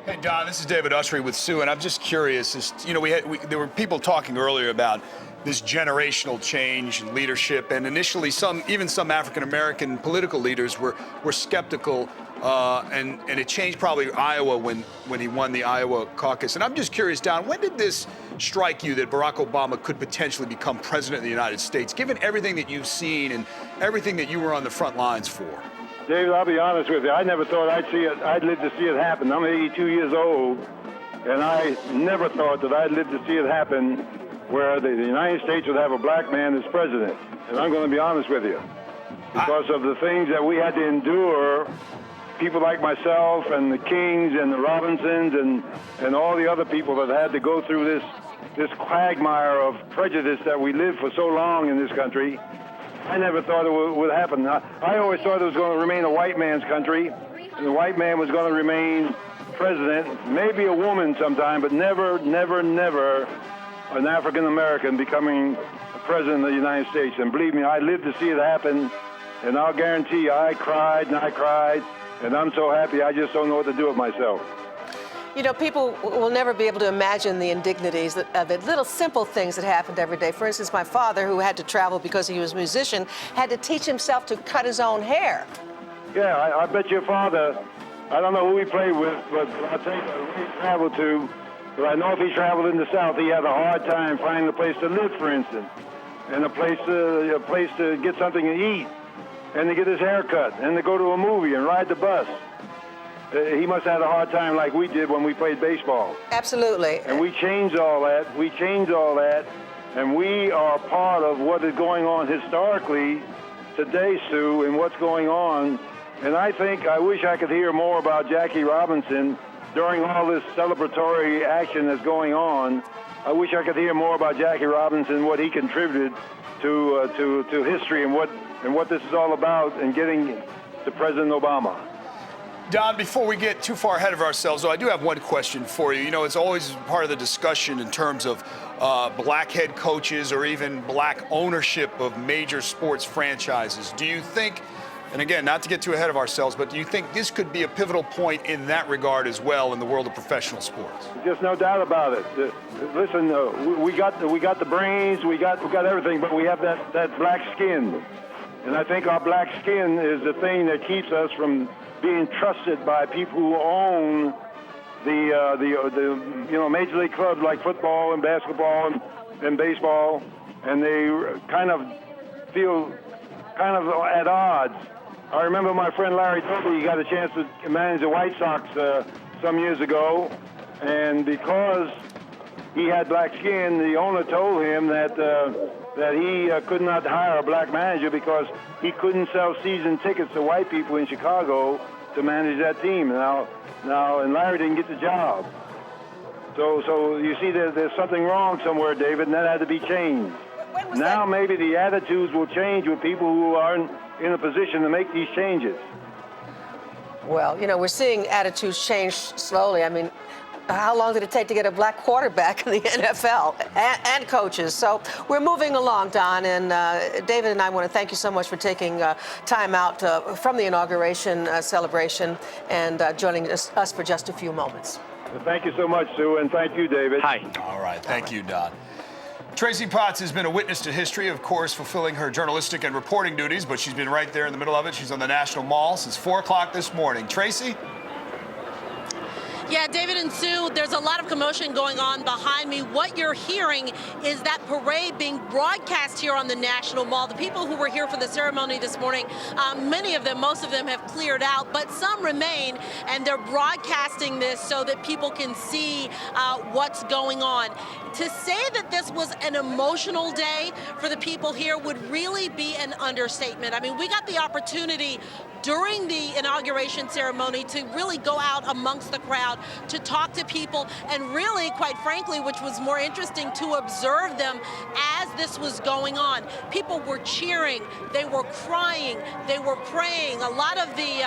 Hey, Don, this is David Usry with Sue, and I'm just curious. There were people talking earlier about this generational change in leadership, and initially some African-American political leaders were skeptical, and it changed probably Iowa when he won the Iowa caucus. And I'm just curious, Don, when did this strike you that Barack Obama could potentially become president of the United States, given everything that you've seen and everything that you were on the front lines for? David, I'll be honest with you. I never thought I'd live to see it happen. I'm 82 years old, and I never thought that I'd live to see it happen where the United States would have a black man as president. And I'm going to be honest with you. Because of the things that we had to endure, people like myself and the Kings and the Robinsons and all the other people that had to go through this quagmire of prejudice that we lived for so long in this country, I never thought it would happen. I always thought it was going to remain a white man's country, and the white man was going to remain president, maybe a woman sometime, but never, never, never an African American becoming president of the United States. And believe me, I lived to see it happen, and I'll guarantee you, I cried, and I'm so happy I just don't know what to do with myself. You know, people will never be able to imagine the indignities, the little simple things that happened every day. For instance, my father, who had to travel because he was a musician, had to teach himself to cut his own hair. Yeah, I bet your father, I don't know who he played with, but I'll tell you who he traveled to. But I know if he traveled in the South, he had a hard time finding a place to live, for instance, and a place to get something to eat, and to get his hair cut, and to go to a movie and ride the bus. He must have had a hard time like we did when we played baseball. Absolutely. And we changed all that. And we are part of what is going on historically today, Sue, and what's going on. And I wish I could hear more about Jackie Robinson during all this celebratory action that's going on. I wish I could hear more about Jackie Robinson, what he contributed to history and what this is all about, and getting to President Obama. Don, before we get too far ahead of ourselves, though, I do have one question for you. You know, it's always part of the discussion in terms of black head coaches or even black ownership of major sports franchises. Do you think, and again, not to get too ahead of ourselves, but do you think this could be a pivotal point in that regard as well in the world of professional sports? There's no doubt about it. Listen, we got the brains, we got everything, but we have that black skin. And I think our black skin is the thing that keeps us from being trusted by people who own the major league clubs like football and basketball and baseball, and they kind of feel at odds. I remember my friend Larry Doby, he got a chance to manage the White Sox some years ago, and because he had black skin, the owner told him that he could not hire a black manager because he couldn't sell season tickets to white people in Chicago to manage that team. Now, and Larry didn't get the job. So you see, there's something wrong somewhere, David, and that had to be changed. Now maybe the attitudes will change with people who are in a position to make these changes. Well, you know, we're seeing attitudes change slowly. I mean, how long did it take to get a black quarterback in the NFL and coaches? So we're moving along, Don, and David and I want to thank you so much for taking time out from the inauguration celebration and joining us for just a few moments. Well, thank you so much, Sue, and thank you, David. Hi. All right. Thank you, Don. Tracy Potts has been a witness to history, of course, fulfilling her journalistic and reporting duties, but she's been right there in the middle of it. She's on the National Mall since 4 o'clock this morning. Tracy? Yeah, David and Sue, there's a lot of commotion going on behind me. What you're hearing is that parade being broadcast here on the National Mall. The people who were here for the ceremony this morning, most of them have cleared out, but some remain, and they're broadcasting this so that people can see what's going on. To say that this was an emotional day for the people here would really be an understatement. I mean, we got the opportunity during the inauguration ceremony to really go out amongst the crowd, to talk to people, and really, quite frankly, which was more interesting, to observe them as this was going on. People were cheering, they were crying, they were praying. A lot of the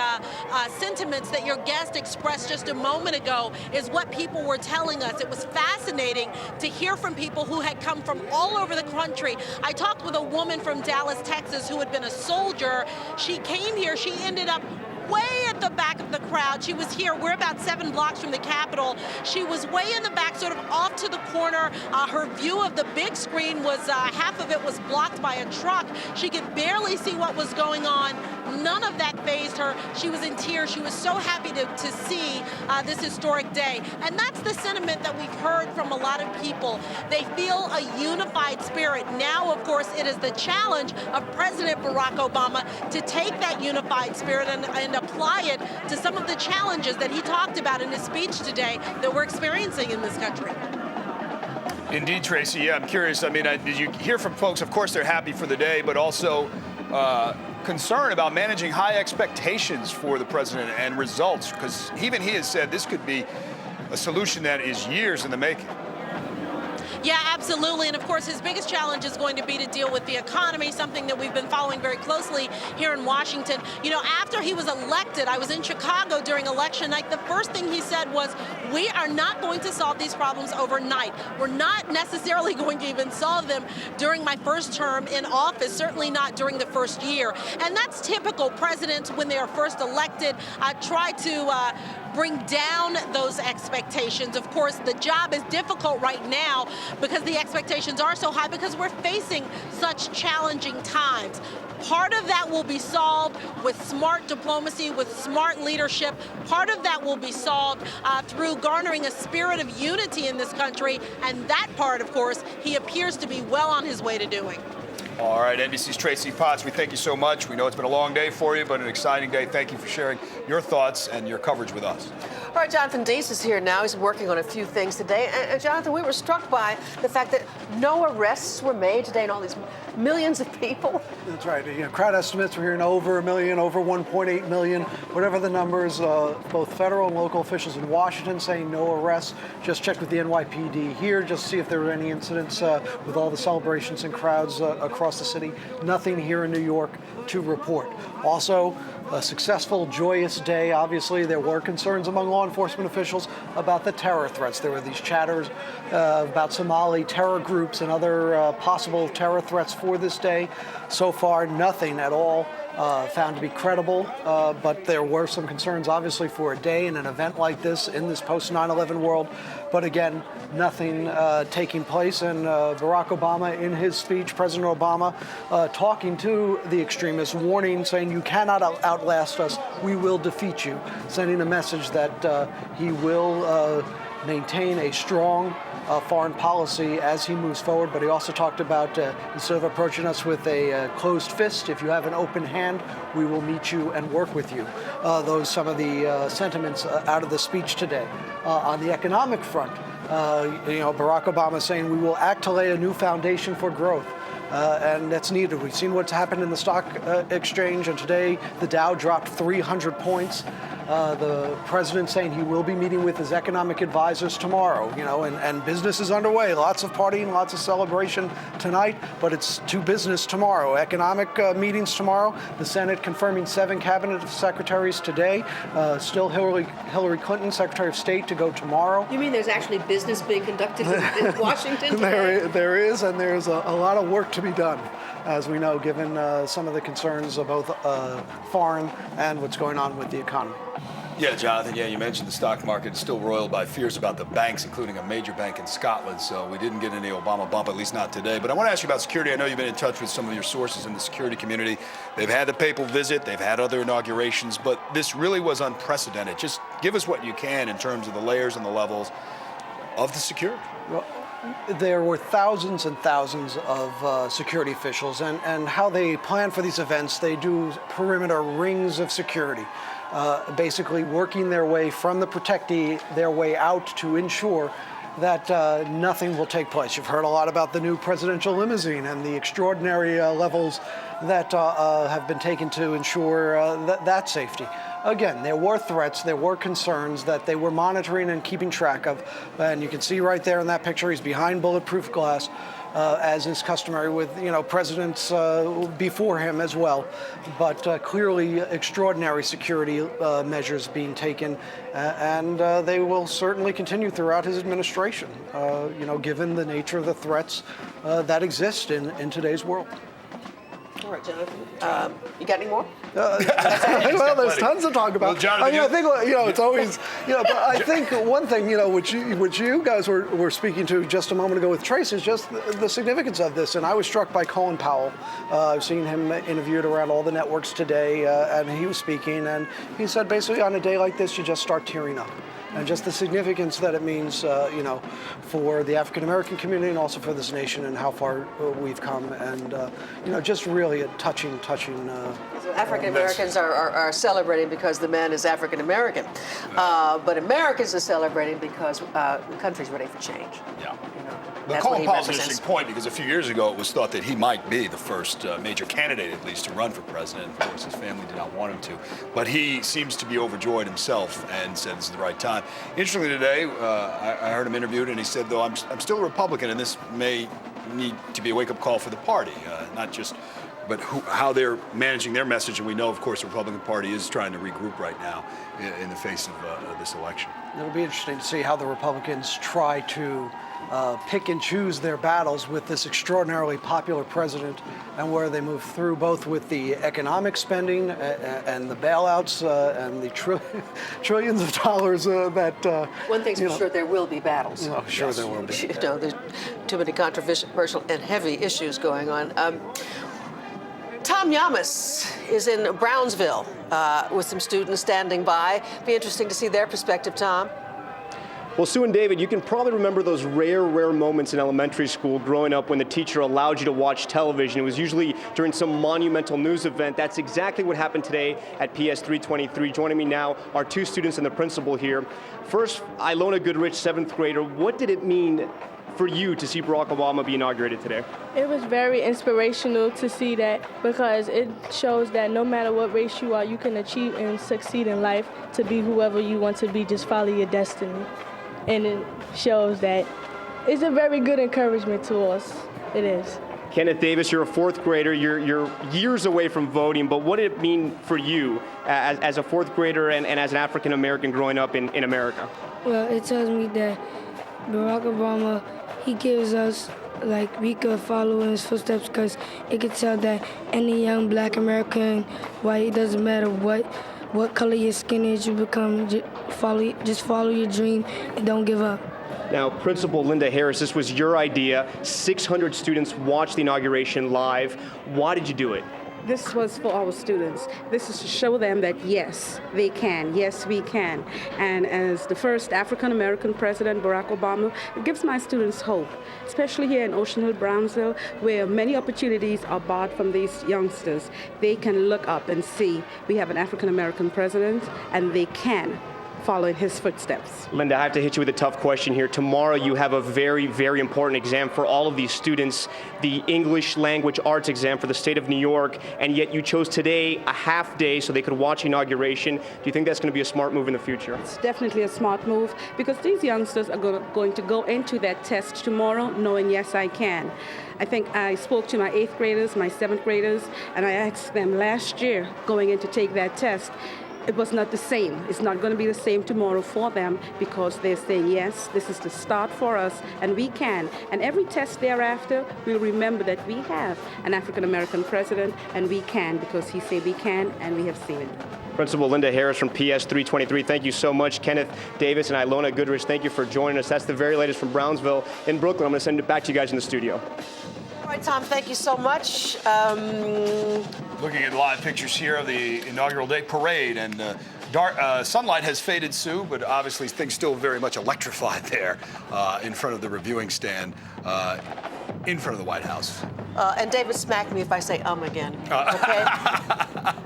sentiments that your guest expressed just a moment ago is what people were telling us. It was fascinating to hear from people who had come from all over the country. I talked with a woman from Dallas, Texas, who had been a soldier. She came here, she ended up way at the back of the crowd. She was here, we're about 7 blocks from the Capitol. She was way in the back, sort of off to the corner. Her view of the big screen was, half of it was blocked by a truck. She could barely see what was going on. None of that fazed her. She was in tears. She was so happy to see this historic day. And that's the sentiment that we've heard from a lot of people. They feel a unified spirit. Now, of course, it is the challenge of President Barack Obama to take that unified spirit and apply it to some of the challenges that he talked about in his speech today that we're experiencing in this country. Indeed, Tracy. Yeah, I'm curious. I mean, did you hear from folks? Of course, they're happy for the day, but also concern about managing high expectations for the president and results, because even he has said this could be a solution that is years in the making. Yeah, absolutely. And of course, his biggest challenge is going to be to deal with the economy, something that we've been following very closely here in Washington. You know, after he was elected, I was in Chicago during election night. The first thing he said was, we are not going to solve these problems overnight. We're not necessarily going to even solve them during my first term in office, certainly not during the first year. And that's typical. Presidents, when they are first elected, try to bring down those expectations. Of course, the job is difficult right now because the expectations are so high because we're facing such challenging times. Part of that will be solved with smart diplomacy, with smart leadership. Part of that will be solved through garnering a spirit of unity in this country. And that part, of course, he appears to be well on his way to doing. All right, NBC's Tracy Potts, we thank you so much. We know it's been a long day for you, but an exciting day. Thank you for sharing your thoughts and your coverage with us. All right, Jonathan Deese is here now. He's working on a few things today. And Jonathan, we were struck by the fact that no arrests were made today and all these millions of people. That's right. You know, crowd estimates we're hearing over 1 million, over 1.8 million, whatever the numbers. Both federal and local officials in Washington saying no arrests. Just checked with the NYPD here just to see if there were any incidents with all the celebrations and crowds across the city. Nothing here in New York to report. Also, a successful, joyous day. Obviously, there were concerns among law enforcement officials about the terror threats. There were these chatters about Somali terror groups and other possible terror threats for this day. So far, nothing at all found to be credible, but there were some concerns, obviously, for a day and an event like this in this post-9/11 world. But again, nothing taking place. And Barack Obama, in his speech, President Obama, talking to the extremists, warning, saying, you cannot outlast us, we will defeat you, sending a message that he will maintain a strong foreign policy as he moves forward. But he also talked about instead of approaching us with a closed fist, if you have an open hand, we will meet you and work with you. Those some of the sentiments out of the speech today. On the economic front, Barack Obama saying we will act to lay a new foundation for growth. And that's needed. We've seen what's happened in the stock exchange, and today the Dow dropped 300 points. The president saying he will be meeting with his economic advisors tomorrow, and business is underway. Lots of partying, lots of celebration tonight, but it's to business tomorrow. Economic meetings tomorrow. The Senate confirming 7 cabinet secretaries today. Still Hillary Clinton, Secretary of State, to go tomorrow. You mean there's actually business being conducted in Washington today? There is, and there's a lot of work to be done, as we know, given some of the concerns of both foreign and what's going on with the economy. Yeah, Jonathan, you mentioned the stock market is still roiled by fears about the banks, including a major bank in Scotland. So we didn't get any Obama bump, at least not today. But I want to ask you about security. I know you've been in touch with some of your sources in the security community. They've had the papal visit. They've had other inaugurations. But this really was unprecedented. Just give us what you can in terms of the layers and the levels of the security. Well, there were thousands and thousands of security officials, and how they plan for these events, they do perimeter rings of security, basically working their way from the protectee, their way out to ensure that nothing will take place. You've heard a lot about the new presidential limousine and the extraordinary levels that have been taken to ensure that safety. Again, there were threats, there were concerns that they were monitoring and keeping track of. And you can see right there in that picture, he's behind bulletproof glass, as is customary with, presidents before him as well. But clearly extraordinary security measures being taken, and they will certainly continue throughout his administration, given the nature of the threats that exist in today's world. All right, Jonathan. You got any more? Well, there's tons to talk about. Well, I think it's always, but I think one thing, which you guys were speaking to just a moment ago with Trace, is just the significance of this. And I was struck by Colin Powell. I've seen him interviewed around all the networks today, and he was speaking, and he said basically on a day like this, you just start tearing up. And just the significance that it means, for the African-American community and also for this nation and how far we've come. And, just really a touching. So African-Americans are celebrating because the man is African-American. But Americans are celebrating because the country's ready for change. Yeah. The Colin Powell's an interesting point, because a few years ago it was thought that he might be the first major candidate, at least, to run for president. Of course, his family did not want him to. But he seems to be overjoyed himself and said this is the right time. Interestingly today, I heard him interviewed, and he said, though, I'm still a Republican, and this may need to be a wake-up call for the party, not just but how they're managing their message. And we know, of course, the Republican Party is trying to regroup right now in the face of this election. It'll be interesting to see how the Republicans try to pick and choose their battles with this extraordinarily popular president, and where they move through both with the economic spending and the bailouts and the trillions of dollars that. One thing's for sure, there will be battles. Oh, sure, yes. There will be. You know, there's too many controversial and heavy issues going on. Tom Yamas is in Brownsville with some students standing by. Be interesting to see their perspective, Tom. Well, Sue and David, you can probably remember those rare moments in elementary school growing up when the teacher allowed you to watch television. It was usually during some monumental news event. That's exactly what happened today at PS 323. Joining me now are two students and the principal here. First, Ilona Goodrich, 7th grader. What did it mean for you to see Barack Obama be inaugurated today? It was very inspirational to see that, because it shows that no matter what race you are, you can achieve and succeed in life to be whoever you want to be. Just follow your destiny. And it shows that it's a very good encouragement to us. It is. Kenneth Davis, you're a 4th grader. You're years away from voting, but what did it mean for you as a 4th grader and as an African American growing up in America? Well, it tells me that Barack Obama, he gives us, like, we could follow in his footsteps, because it could tell that any young black American, white, it doesn't matter what color your skin is, you become, just follow your dream and don't give up. Now, Principal Linda Harris, this was your idea. 600 students watched the inauguration live. Why did you do it? This was for our students. This is to show them that yes, they can. Yes, we can. And as the first African-American president, Barack Obama, it gives my students hope, especially here in Ocean Hill, Brownsville, where many opportunities are barred from these youngsters. They can look up and see we have an African-American president, and they can follow in his footsteps. Linda, I have to hit you with a tough question here. Tomorrow you have a very, very important exam for all of these students, the English Language Arts exam for the state of New York, and yet you chose today a half day so they could watch inauguration. Do you think that's going to be a smart move in the future? It's definitely a smart move, because these youngsters are going to go into that test tomorrow knowing, yes, I can. I think I spoke to my 8th graders, my 7th graders, and I asked them last year going in to take that test. It was not the same. It's not going to be the same tomorrow for them, because they're saying, yes, this is the start for us, and we can. And every test thereafter, we'll remember that we have an African-American president, and we can, because he said we can, and we have seen it. Principal Linda Harris from PS 323, thank you so much. Kenneth Davis and Ilona Goodrich, thank you for joining us. That's the very latest from Brownsville. In Brooklyn, I'm going to send it back to you guys in the studio. All right, Tom, thank you so much. Looking at live pictures here of the inaugural day parade, and sunlight has faded, Sue, but obviously things still very much electrified there in front of the reviewing stand in front of the White House. And David, smack me if I say again, okay?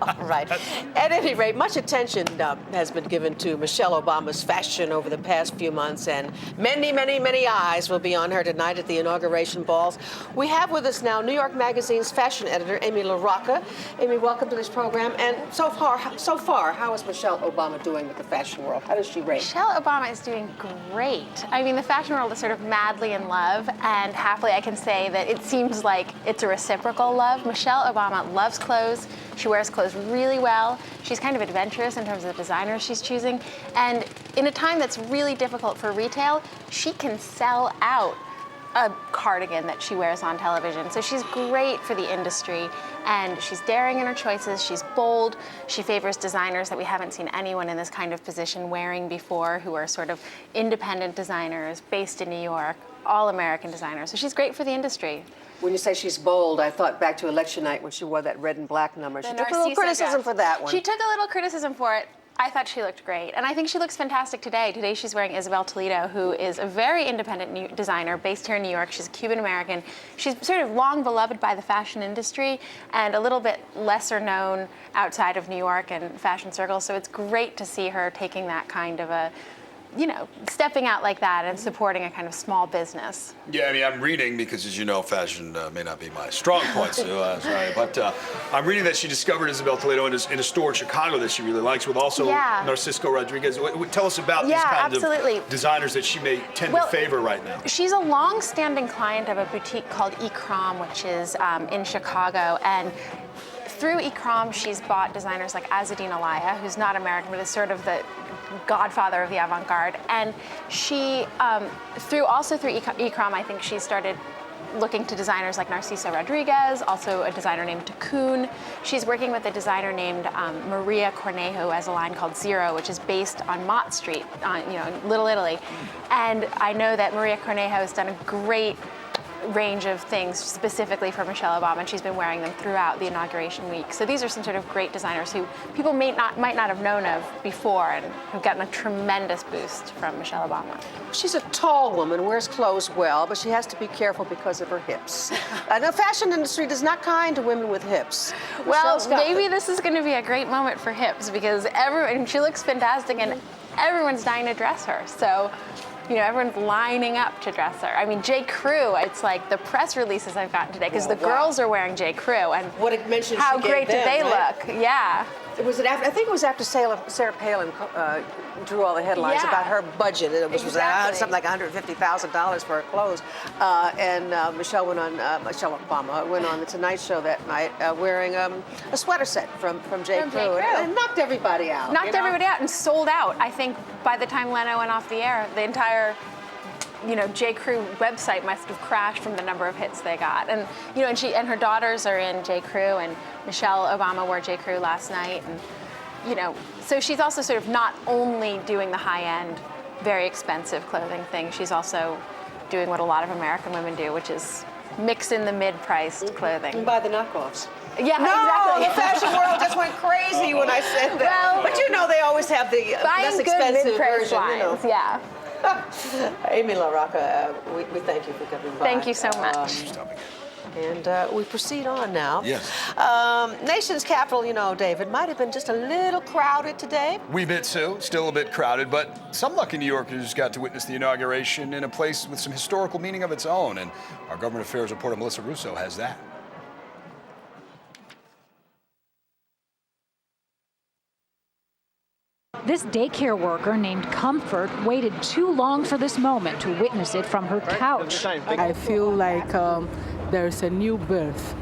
All right. At any rate, much attention has been given to Michelle Obama's fashion over the past few months, and many, many, many eyes will be on her tonight at the inauguration balls. We have with us now New York Magazine's fashion editor, Amy LaRocca. Amy, welcome to this program. And so far, how is Michelle Obama doing with the fashion world? How does she rate? Michelle Obama is doing great. I mean, the fashion world is sort of madly in love, and happily I can say that it seems like it's a reciprocal love. Michelle Obama loves clothes. She wears clothes really well. She's kind of adventurous in terms of the designers she's choosing. And in a time that's really difficult for retail, she can sell out a cardigan that she wears on television. So she's great for the industry, and she's daring in her choices. She's bold. She favors designers that we haven't seen anyone in this kind of position wearing before, who are sort of independent designers based in New York, all American designers. So she's great for the industry. When you say she's bold, I thought back to election night when she wore that red and black number. She took a little criticism for that one. She took a little criticism for it. I thought she looked great, and I think she looks fantastic today. Today she's wearing Isabel Toledo, who is a very independent designer based here in New York. She's Cuban-American. She's sort of long beloved by the fashion industry and a little bit lesser known outside of New York and fashion circles, so it's great to see her taking that kind of a you know, stepping out like that and supporting a kind of small business. Yeah, I mean, I'm reading because, as you know, fashion may not be my strong point, Sue. Sorry, but I'm reading that she discovered Isabel Toledo in a store in Chicago that she really likes, with also Narcisco Rodriguez. Tell us about these kinds of designers that she may tend to favor right now. She's a long-standing client of a boutique called Ikram, which is in Chicago, and through Ikram, she's bought designers like Azzedine Alaïa, who's not American, but is sort of the godfather of the avant-garde. And she, through Ikram, I think she started looking to designers like Narciso Rodriguez, also a designer named Takun. She's working with a designer named Maria Cornejo, who has a line called Zero, which is based on Mott Street, in Little Italy. And I know that Maria Cornejo has done a great range of things specifically for Michelle Obama, and she's been wearing them throughout the inauguration week. So these are some sort of great designers who people might not have known of before, and have gotten a tremendous boost from Michelle Obama. She's a tall woman, wears clothes well, but she has to be careful because of her hips. The fashion industry is not kind to women with hips. Well, maybe this is going to be a great moment for hips, because she looks fantastic and everyone's dying to dress her. So, you know, everyone's lining up to dress her. I mean, J. Crew, it's like the press releases I've gotten today, because the girls are wearing J. Crew, and how great did they look? Yeah. Was it after? I think it was after Sarah Palin drew all the headlines about her budget. It was something like $150,000 for her clothes. And Michelle Obama went on the Tonight Show that night wearing a sweater set from J. Crew. And knocked everybody out. Knocked everybody out and sold out. I think by the time Leno went off the air, the entire J. Crew website must have crashed from the number of hits they got. And and her daughters are in J. Crew, and Michelle Obama wore J. Crew last night, and so she's also sort of not only doing the high-end, very expensive clothing thing, she's also doing what a lot of American women do, which is mix in the mid-priced clothing. And buy the knockoffs. Yeah, exactly. The fashion world just went crazy when I said that. Well, but they always have the less expensive version. Lines, yeah. Amy LaRocca, we thank you for coming by. Thank you so much. And we proceed on now. Yes. Nation's capital, David, might have been just a little crowded today. Wee bit, Sue. Still a bit crowded, but some lucky New Yorkers got to witness the inauguration in a place with some historical meaning of its own. And our government affairs reporter, Melissa Russo, has that. This daycare worker named Comfort waited too long for this moment to witness it from her couch. I feel like there's a new birth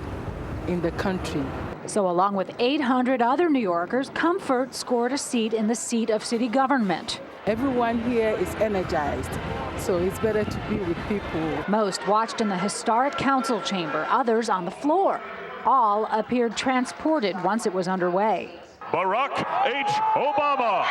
in the country. So along with 800 other New Yorkers, Comfort scored a seat in the seat of city government. Everyone here is energized, so it's better to be with people. Most watched in the historic council chamber, others on the floor. All appeared transported once it was underway. Barack H. Obama.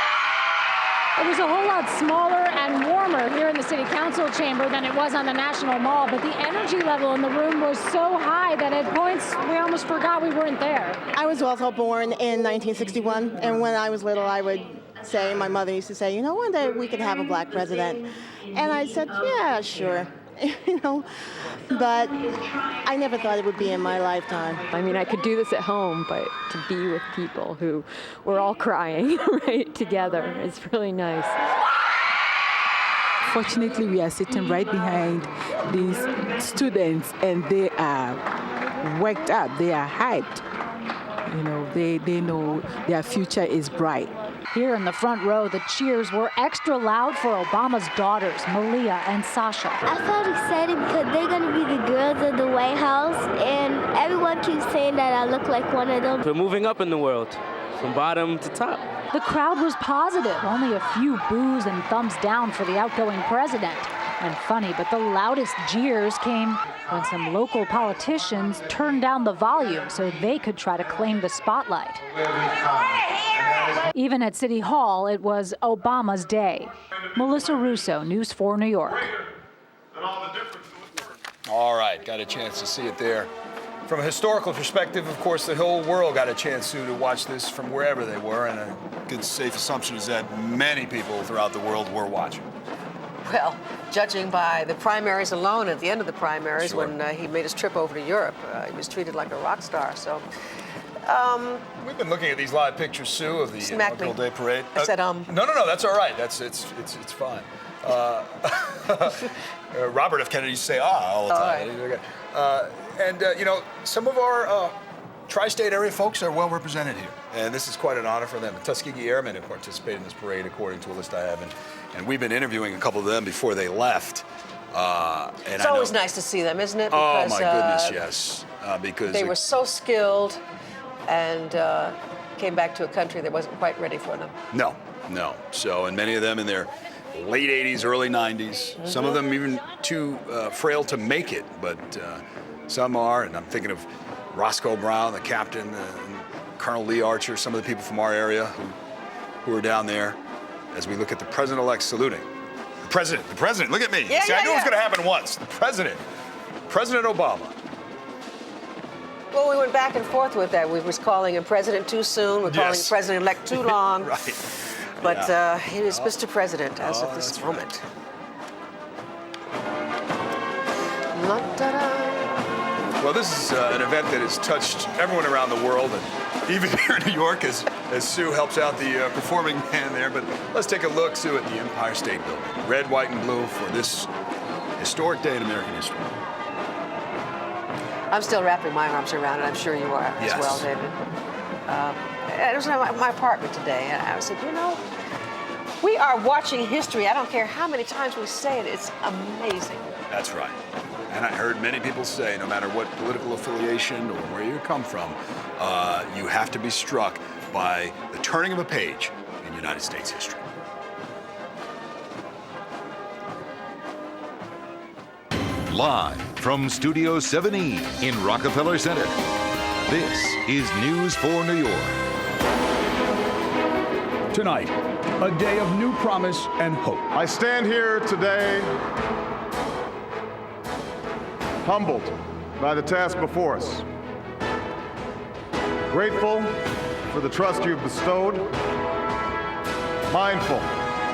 It was a whole lot smaller and warmer here in the city council chamber than it was on the National Mall, but the energy level in the room was so high that at points we almost forgot we weren't there. I was also born in 1961, and when I was little I would say, my mother used to say, one day we could have a black president. And I said, yeah, sure. But I never thought it would be in my lifetime. I mean, I could do this at home, but to be with people who were all crying right together is really nice. Fortunately, we are sitting right behind these students, and they are worked up, they are hyped. They know their future is bright. Here in the front row, the cheers were extra loud for Obama's daughters, Malia and Sasha. I felt excited because they're going to be the girls of the White House, and everyone keeps saying that I look like one of them. We're moving up in the world, from bottom to top. The crowd was positive, only a few boos and thumbs down for the outgoing president. And funny, but the loudest jeers came when some local politicians turned down the volume so they could try to claim the spotlight. Even at City Hall, it was Obama's day. Melissa Russo, News 4 New York. All right, got a chance to see it there. From a historical perspective, of course, the whole world got a chance to watch this from wherever they were, and a good, safe assumption is that many people throughout the world were watching. Well, judging by the primaries alone, at the end of the primaries, when he made his trip over to Europe, he was treated like a rock star. So We've been looking at these live pictures, Sue, of the inaugural day parade. I said, No, that's all right. It's fine. Robert F. Kennedy used to say all the time. Right. Some of our tri-state area folks are well represented here, and this is quite an honor for them. The Tuskegee Airmen have participated in this parade, according to a list I have, and we've been interviewing a couple of them before they left. It's always nice to see them, isn't it? Because, my goodness, yes. Because they were so skilled and came back to a country that wasn't quite ready for them. No. So, and many of them in their late 80s, early 90s. Mm-hmm. Some of them even too frail to make it, but some are. And I'm thinking of Roscoe Brown, the captain, and Colonel Lee Archer, some of the people from our area who are down there as we look at the president-elect saluting. The president, look at me. Yeah, See, I knew it was going to happen once. The President Obama. Well, we went back and forth with that. We was calling him president too soon. We're calling him president-elect too long. Right. But he is Mr. President as of this moment. Well, this is an event that has touched everyone around the world, and even here in New York, as Sue helps out the performing man there. But let's take a look, Sue, at the Empire State Building. Red, white, and blue for this historic day in American history. I'm still wrapping my arms around it. I'm sure you are as well, David. I was in my apartment today, and I said, we are watching history. I don't care how many times we say it. It's amazing. That's right. And I heard many people say, no matter what political affiliation or where you come from, you have to be struck by the turning of a page in United States history. Live from Studio 7E in Rockefeller Center, this is News 4 New York. Tonight, a day of new promise and hope. I stand here today humbled by the task before us, grateful for the trust you've bestowed, mindful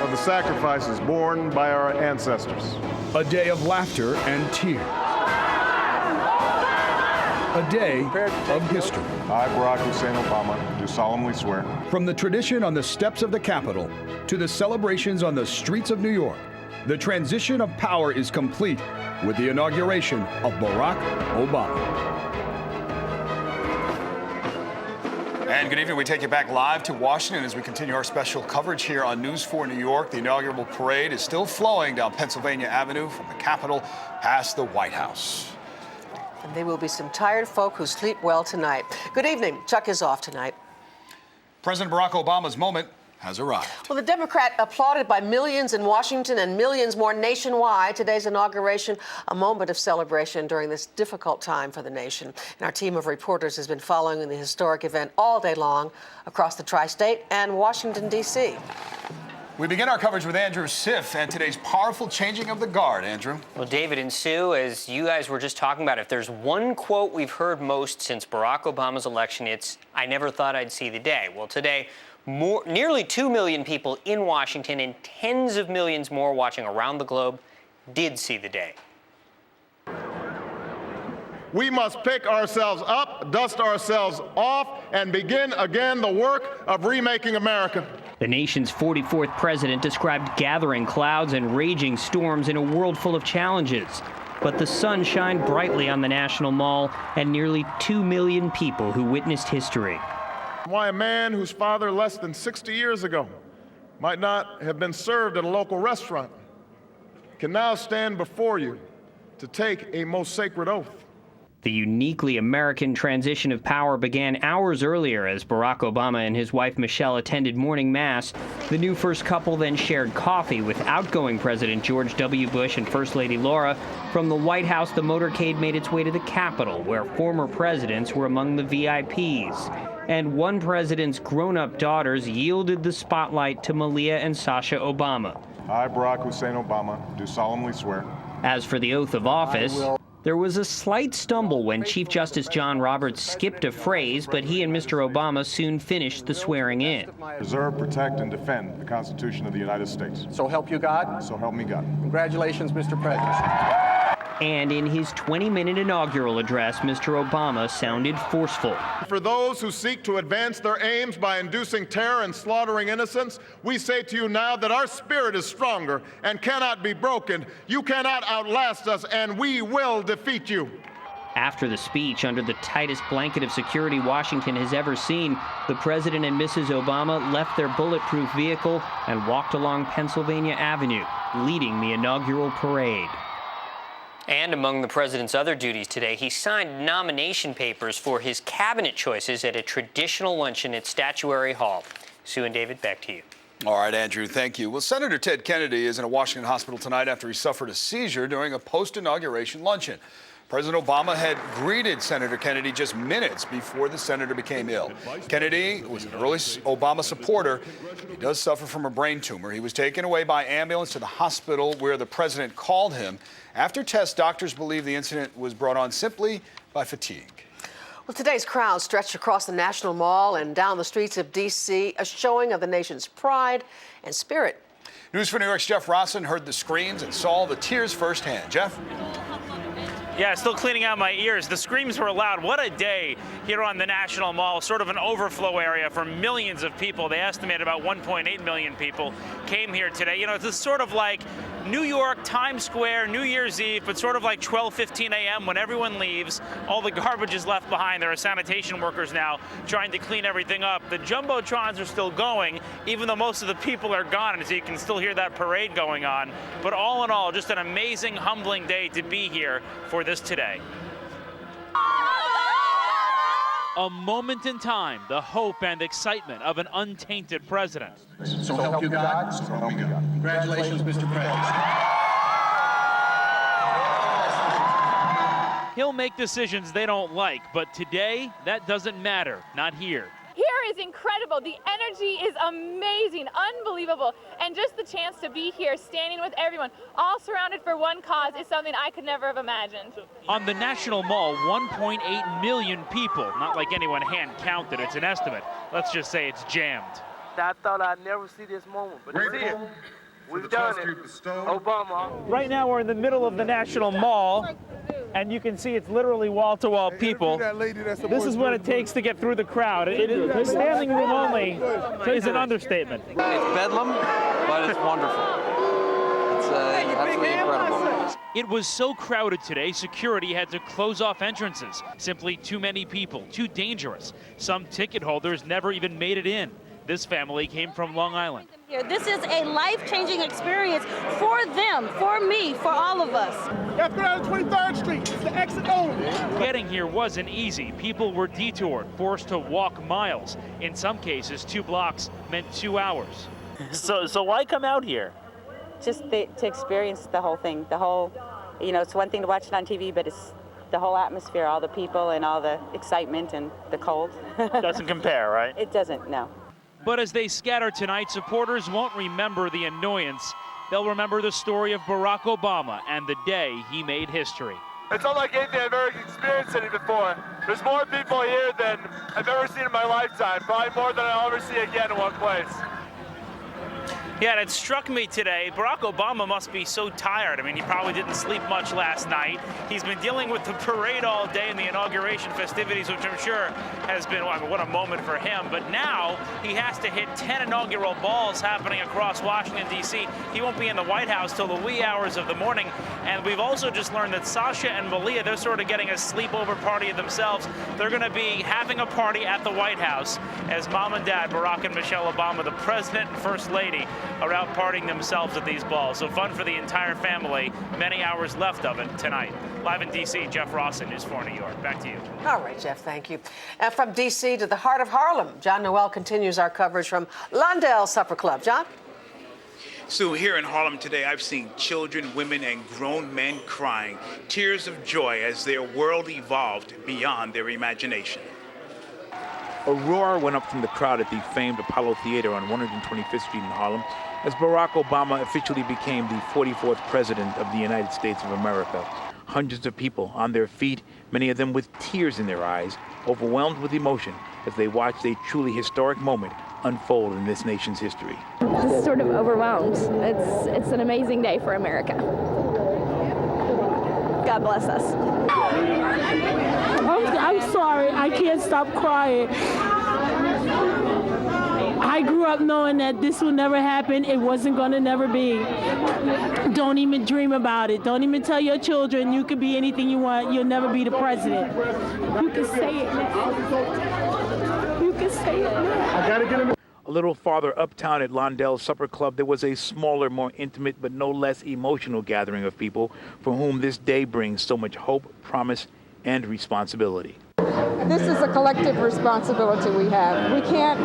of the sacrifices borne by our ancestors. A day of laughter and tears. A day of history. I, Barack Hussein Obama, do solemnly swear. From the tradition on the steps of the Capitol to the celebrations on the streets of New York, the transition of power is complete with the inauguration of Barack Obama. And good evening. We take you back live to Washington as we continue our special coverage here on News 4 New York. The inaugural parade is still flowing down Pennsylvania Avenue from the Capitol past the White House. And there will be some tired folk who sleep well tonight. Good evening. Chuck is off tonight. President Barack Obama's moment has arrived. Well, the Democrat applauded by millions in Washington and millions more nationwide. Today's inauguration, a moment of celebration during this difficult time for the nation. And our team of reporters has been following the historic event all day long across the tri-state and Washington, D.C. We begin our coverage with Andrew Siff and today's powerful changing of the guard. Andrew. Well, David and Sue, as you guys were just talking about, if there's one quote we've heard most since Barack Obama's election, it's, "I never thought I'd see the day." Well, today, nearly 2 million people in Washington and tens of millions more watching around the globe did see the day. We must pick ourselves up, dust ourselves off, and begin again the work of remaking America. The nation's 44th president described gathering clouds and raging storms in a world full of challenges. But the sun shined brightly on the National Mall and nearly 2 million people who witnessed history. Why a man whose father less than 60 years ago might not have been served at a local restaurant can now stand before you to take a most sacred oath. The uniquely American transition of power began hours earlier as Barack Obama and his wife Michelle attended morning mass. The new first couple then shared coffee with outgoing President George W. Bush and First Lady Laura. From the White House, the motorcade made its way to the Capitol, where former presidents were among the VIPs. And one president's grown-up daughters yielded the spotlight to Malia and Sasha Obama. I, Barack Hussein Obama, do solemnly swear. As for the oath of office, there was a slight stumble when Chief Justice John Roberts skipped a phrase, but he and Mr. Obama soon finished the swearing in. Preserve, protect, and defend the Constitution of the United States. So help you God? So help me God. Congratulations, Mr. President. And in his 20-minute inaugural address, Mr. Obama sounded forceful. For those who seek to advance their aims by inducing terror and slaughtering innocents, we say to you now that our spirit is stronger and cannot be broken. You cannot outlast us, and we will defeat you. After the speech, under the tightest blanket of security Washington has ever seen, the President and Mrs. Obama left their bulletproof vehicle and walked along Pennsylvania Avenue, leading the inaugural parade. And among the president's other duties today, he signed nomination papers for his cabinet choices at a traditional luncheon at Statuary Hall. Sue and David, back to you. All right, Andrew, thank you. Well, Senator Ted Kennedy is in a Washington hospital tonight after he suffered a seizure during a post-inauguration luncheon. President Obama had greeted Senator Kennedy just minutes before the senator became ill. Kennedy was an early Obama supporter. He does suffer from a brain tumor. He was taken away by ambulance to the hospital where the president called him. After tests, doctors believe the incident was brought on simply by fatigue. Well, today's crowd stretched across the National Mall and down the streets of D.C., a showing of the nation's pride and spirit. News for New York's Jeff Rosson heard the screams and saw the tears firsthand. Jeff? Yeah, still cleaning out my ears. The screams were loud. What a day here on the National Mall, sort of an overflow area for millions of people. They estimate about 1.8 million people came here today. You know, it's sort of like New York, Times Square, New Year's Eve, but sort of like 12:15 a.m. when everyone leaves. All the garbage is left behind. There are sanitation workers now trying to clean everything up. The Jumbotrons are still going, even though most of the people are gone, and so you can still hear that parade going on. But all in all, just an amazing, humbling day to be here for this today. A moment in time, the hope and excitement of an untainted president. So help you God. So help you God. Congratulations, Mr. President. He'll make decisions they don't like, but today, that doesn't matter. Not here. Here is incredible. The energy is amazing, unbelievable. And just the chance to be here, standing with everyone, all surrounded for one cause, is something I could never have imagined. On the National Mall, 1.8 million people. Not like anyone hand counted, it's an estimate. Let's just say it's jammed. I thought I'd never see this moment, but it's here. We've done it. Obama. Right now we're in the middle of the National Mall, and you can see it's literally wall-to-wall people. This is what it takes to get through the crowd. Standing room only is an understatement. It's bedlam, but it's wonderful. It's absolutely incredible. It was so crowded today, security had to close off entrances. Simply too many people, too dangerous. Some ticket holders never even made it in. This family came from Long Island. This is a life-changing experience for them, for me, for all of us. You have to go down to 23rd Street. It's the exit only. Getting here wasn't easy. People were detoured, forced to walk miles. In some cases, 2 blocks meant 2 hours. So why come out here? Just to experience the whole thing. The whole, you know, it's one thing to watch it on TV, but it's the whole atmosphere, all the people and all the excitement and the cold. Doesn't compare, right? It doesn't, no. But as they scatter tonight, supporters won't remember the annoyance. They'll remember the story of Barack Obama and the day he made history. It's unlike anything I've ever experienced before. There's more people here than I've ever seen in my lifetime, probably more than I'll ever see again in one place. Yeah, and it struck me today, Barack Obama must be so tired. I mean, he probably didn't sleep much last night. He's been dealing with the parade all day and the inauguration festivities, which I'm sure has been, well, what a moment for him. But now he has to hit 10 inaugural balls happening across Washington, D.C. He won't be in the White House till the wee hours of the morning. And we've also just learned that Sasha and Malia, they're sort of getting a sleepover party themselves. They're going to be having a party at the White House as Mom and Dad, Barack and Michelle Obama, the President and First Lady, are out partying themselves at these balls. So fun for the entire family. Many hours left of it tonight. Live in D.C., Jeff Rosson, News 4 New York. Back to you. All right, Jeff, thank you. From D.C. to the heart of Harlem, John Noel continues our coverage from Londale Supper Club. John? So here in Harlem today, I've seen children, women, and grown men crying, tears of joy as their world evolved beyond their imagination. A roar went up from the crowd at the famed Apollo Theater on 125th Street in Harlem as Barack Obama officially became the 44th President of the United States of America. Hundreds of people on their feet, many of them with tears in their eyes, overwhelmed with emotion as they watched a truly historic moment unfold in this nation's history. Just sort of overwhelmed. It's an amazing day for America. God bless us. I'm sorry. I can't stop crying. I grew up knowing that this will never happen. It wasn't going to never be. Don't even dream about it. Don't even tell your children you could be anything you want. You'll never be the president. You can say it now. You can say it now. I gotta get him. A little farther uptown at Londell's Supper Club, there was a smaller, more intimate, but no less emotional gathering of people for whom this day brings so much hope, promise, and responsibility. This is a collective responsibility we have. We can't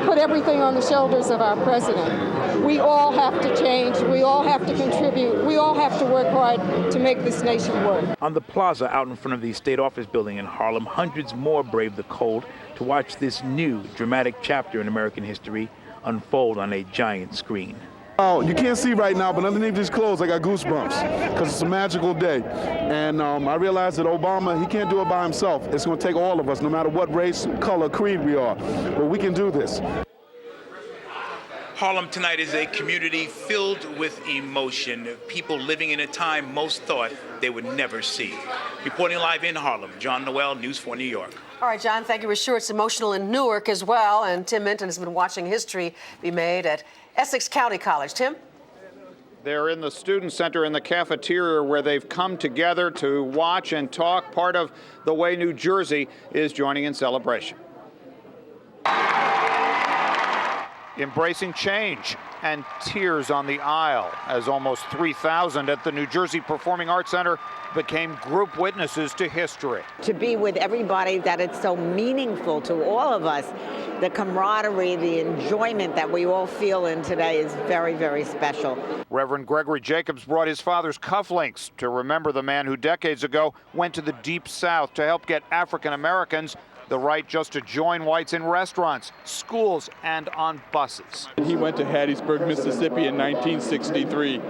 put everything on the shoulders of our president. We all have to change. We all have to contribute. We all have to work hard to make this nation work. On the plaza out in front of the state office building in Harlem, hundreds more braved the cold to watch this new dramatic chapter in American history unfold on a giant screen. Oh, you can't see right now, but underneath these clothes, I got goosebumps because it's a magical day. And I realized that Obama, he can't do it by himself. It's going to take all of us, no matter what race, color, creed we are. But we can do this. Harlem tonight is a community filled with emotion, people living in a time most thought they would never see. Reporting live in Harlem, John Noel, News 4 New York. All right, John, thank you. We're sure it's emotional in Newark as well. And Tim Minton has been watching history be made at Essex County College. Tim? They're in the Student Center in the cafeteria where they've come together to watch and talk. Part of the way New Jersey is joining in celebration. Embracing change and tears on the aisle as almost 3,000 at the New Jersey Performing Arts Center became group witnesses to history. To be with everybody, that it's so meaningful to all of us, the camaraderie, the enjoyment that we all feel in today is very, very special. Reverend Gregory Jacobs brought his father's cufflinks to remember the man who decades ago went to the Deep South to help get African Americans the right just to join whites in restaurants, schools, and on buses. He went to Hattiesburg, Mississippi in 1963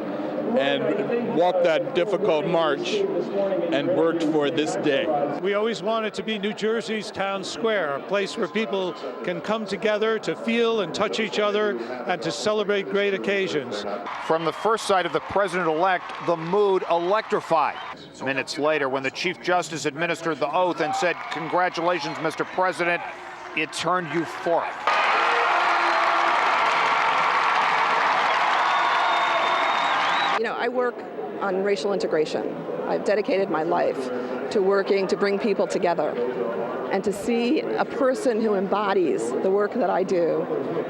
and walked that difficult march and worked for this day. We always want it to be New Jersey's town square, a place where people can come together to feel and touch each other and to celebrate great occasions. From the first sight of the president-elect, the mood electrified. Minutes later, when the Chief Justice administered the oath and said, "Congratulations, Mr. President," it turned euphoric. You know, I work on racial integration. I've dedicated my life to working to bring people together. And to see a person who embodies the work that I do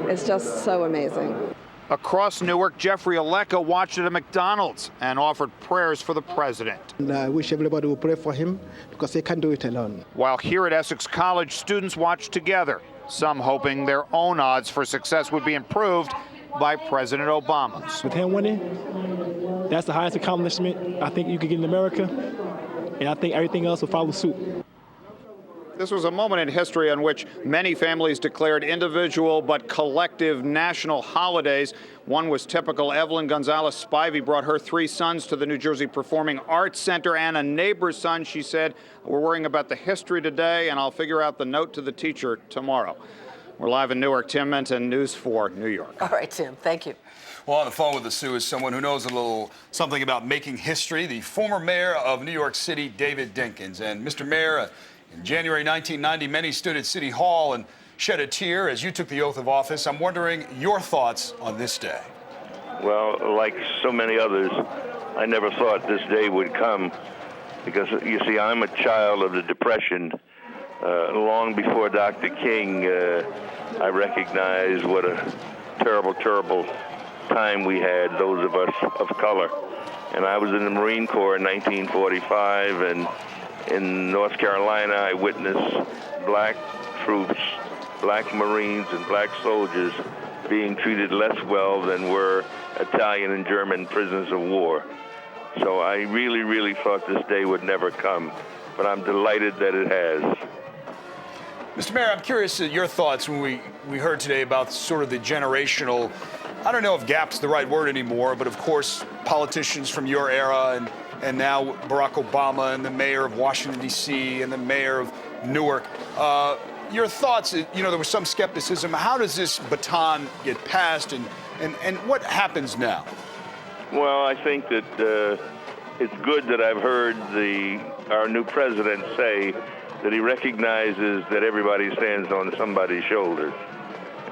is just so amazing. Across Newark, Jeffrey Aleka watched at a McDonald's and offered prayers for the president. And I wish everybody would pray for him because he can't do it alone. While here at Essex College, students watched together, some hoping their own odds for success would be improved by President Obama's. With him winning, that's the highest accomplishment I think you could get in America, and I think everything else will follow suit. This was a moment in history on which many families declared individual but collective national holidays. One was typical. Evelyn Gonzalez Spivey brought her 3 sons to the New Jersey Performing Arts Center, and a neighbor's son. She said, "We're worrying about the history today, and I'll figure out the note to the teacher tomorrow." We're live in Newark. Tim Minton, News 4 New York. All right, Tim, thank you. Well, on the phone with us, Sue, is someone who knows a little something about making history, the former mayor of New York City, David Dinkins. And Mr. Mayor, in January 1990, many stood at City Hall and shed a tear as you took the oath of office. I'm wondering your thoughts on this day. Well, like so many others, I never thought this day would come because, you see, I'm a child of the Depression. Long before Dr. King, I recognized what a terrible, terrible time we had, those of us of color. And I was in the Marine Corps in 1945, and in North Carolina, I witnessed black troops, black Marines, and black soldiers being treated less well than were Italian and German prisoners of war. So I really, really thought this day would never come, but I'm delighted that it has. Mr. Mayor, I'm curious your thoughts when we heard today about sort of the generational, I don't know if gap's the right word anymore, but of course, politicians from your era and now Barack Obama and the mayor of Washington, D.C. and the mayor of Newark. Your thoughts, you know, there was some skepticism. How does this baton get passed and what happens now? Well, I think that it's good that I've heard our new president say that he recognizes that everybody stands on somebody's shoulders.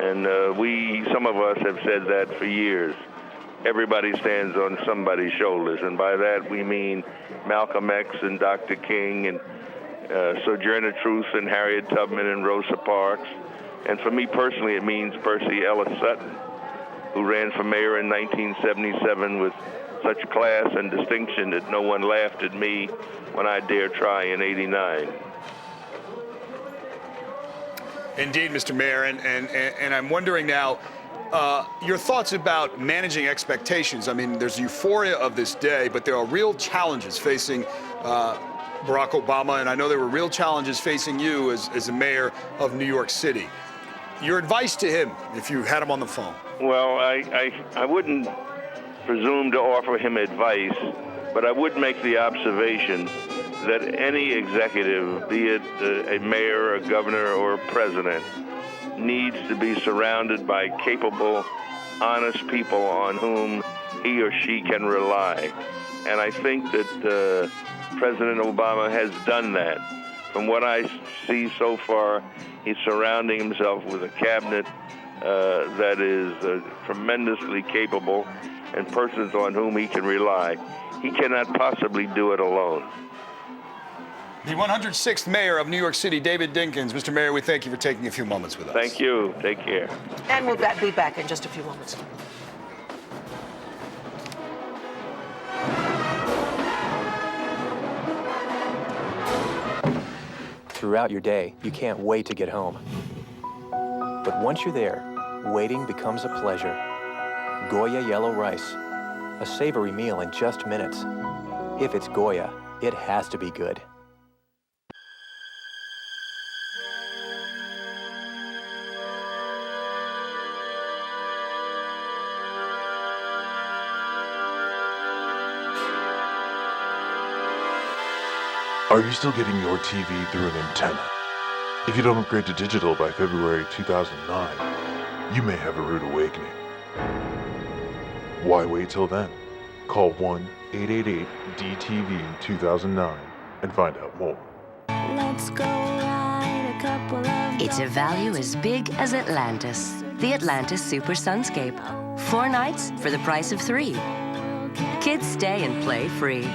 And some of us have said that for years. Everybody stands on somebody's shoulders. And by that, we mean Malcolm X and Dr. King and Sojourner Truth and Harriet Tubman and Rosa Parks. And for me personally, it means Percy Ellis Sutton, who ran for mayor in 1977 with such class and distinction that no one laughed at me when I dared try in '89. Indeed, Mr. Mayor, and I'm wondering now, your thoughts about managing expectations. I mean, there's euphoria of this day, but there are real challenges facing Barack Obama, and I know there were real challenges facing you as a mayor of New York City. Your advice to him, if you had him on the phone. Well, I wouldn't presume to offer him advice, but I would make the observation that any executive, be it a mayor, a governor, or a president, needs to be surrounded by capable, honest people on whom he or she can rely. And I think that President Obama has done that. From what I see so far, he's surrounding himself with a cabinet that is tremendously capable and persons on whom he can rely. He cannot possibly do it alone. The 106th mayor of New York City, David Dinkins. Mr. Mayor, we thank you for taking a few moments with us. Thank you. Take care. And we'll be back in just a few moments. Throughout your day, you can't wait to get home. But once you're there, waiting becomes a pleasure. Goya yellow rice, a savory meal in just minutes. If it's Goya, it has to be good. Are you still getting your TV through an antenna? If you don't upgrade to digital by February 2009, you may have a rude awakening. Why wait till then? Call 1-888-DTV-2009 and find out more. Let's go ride a couple of It's a value as big as Atlantis. The Atlantis Super Sunscape. 4 nights for the price of 3. Kids stay and play free.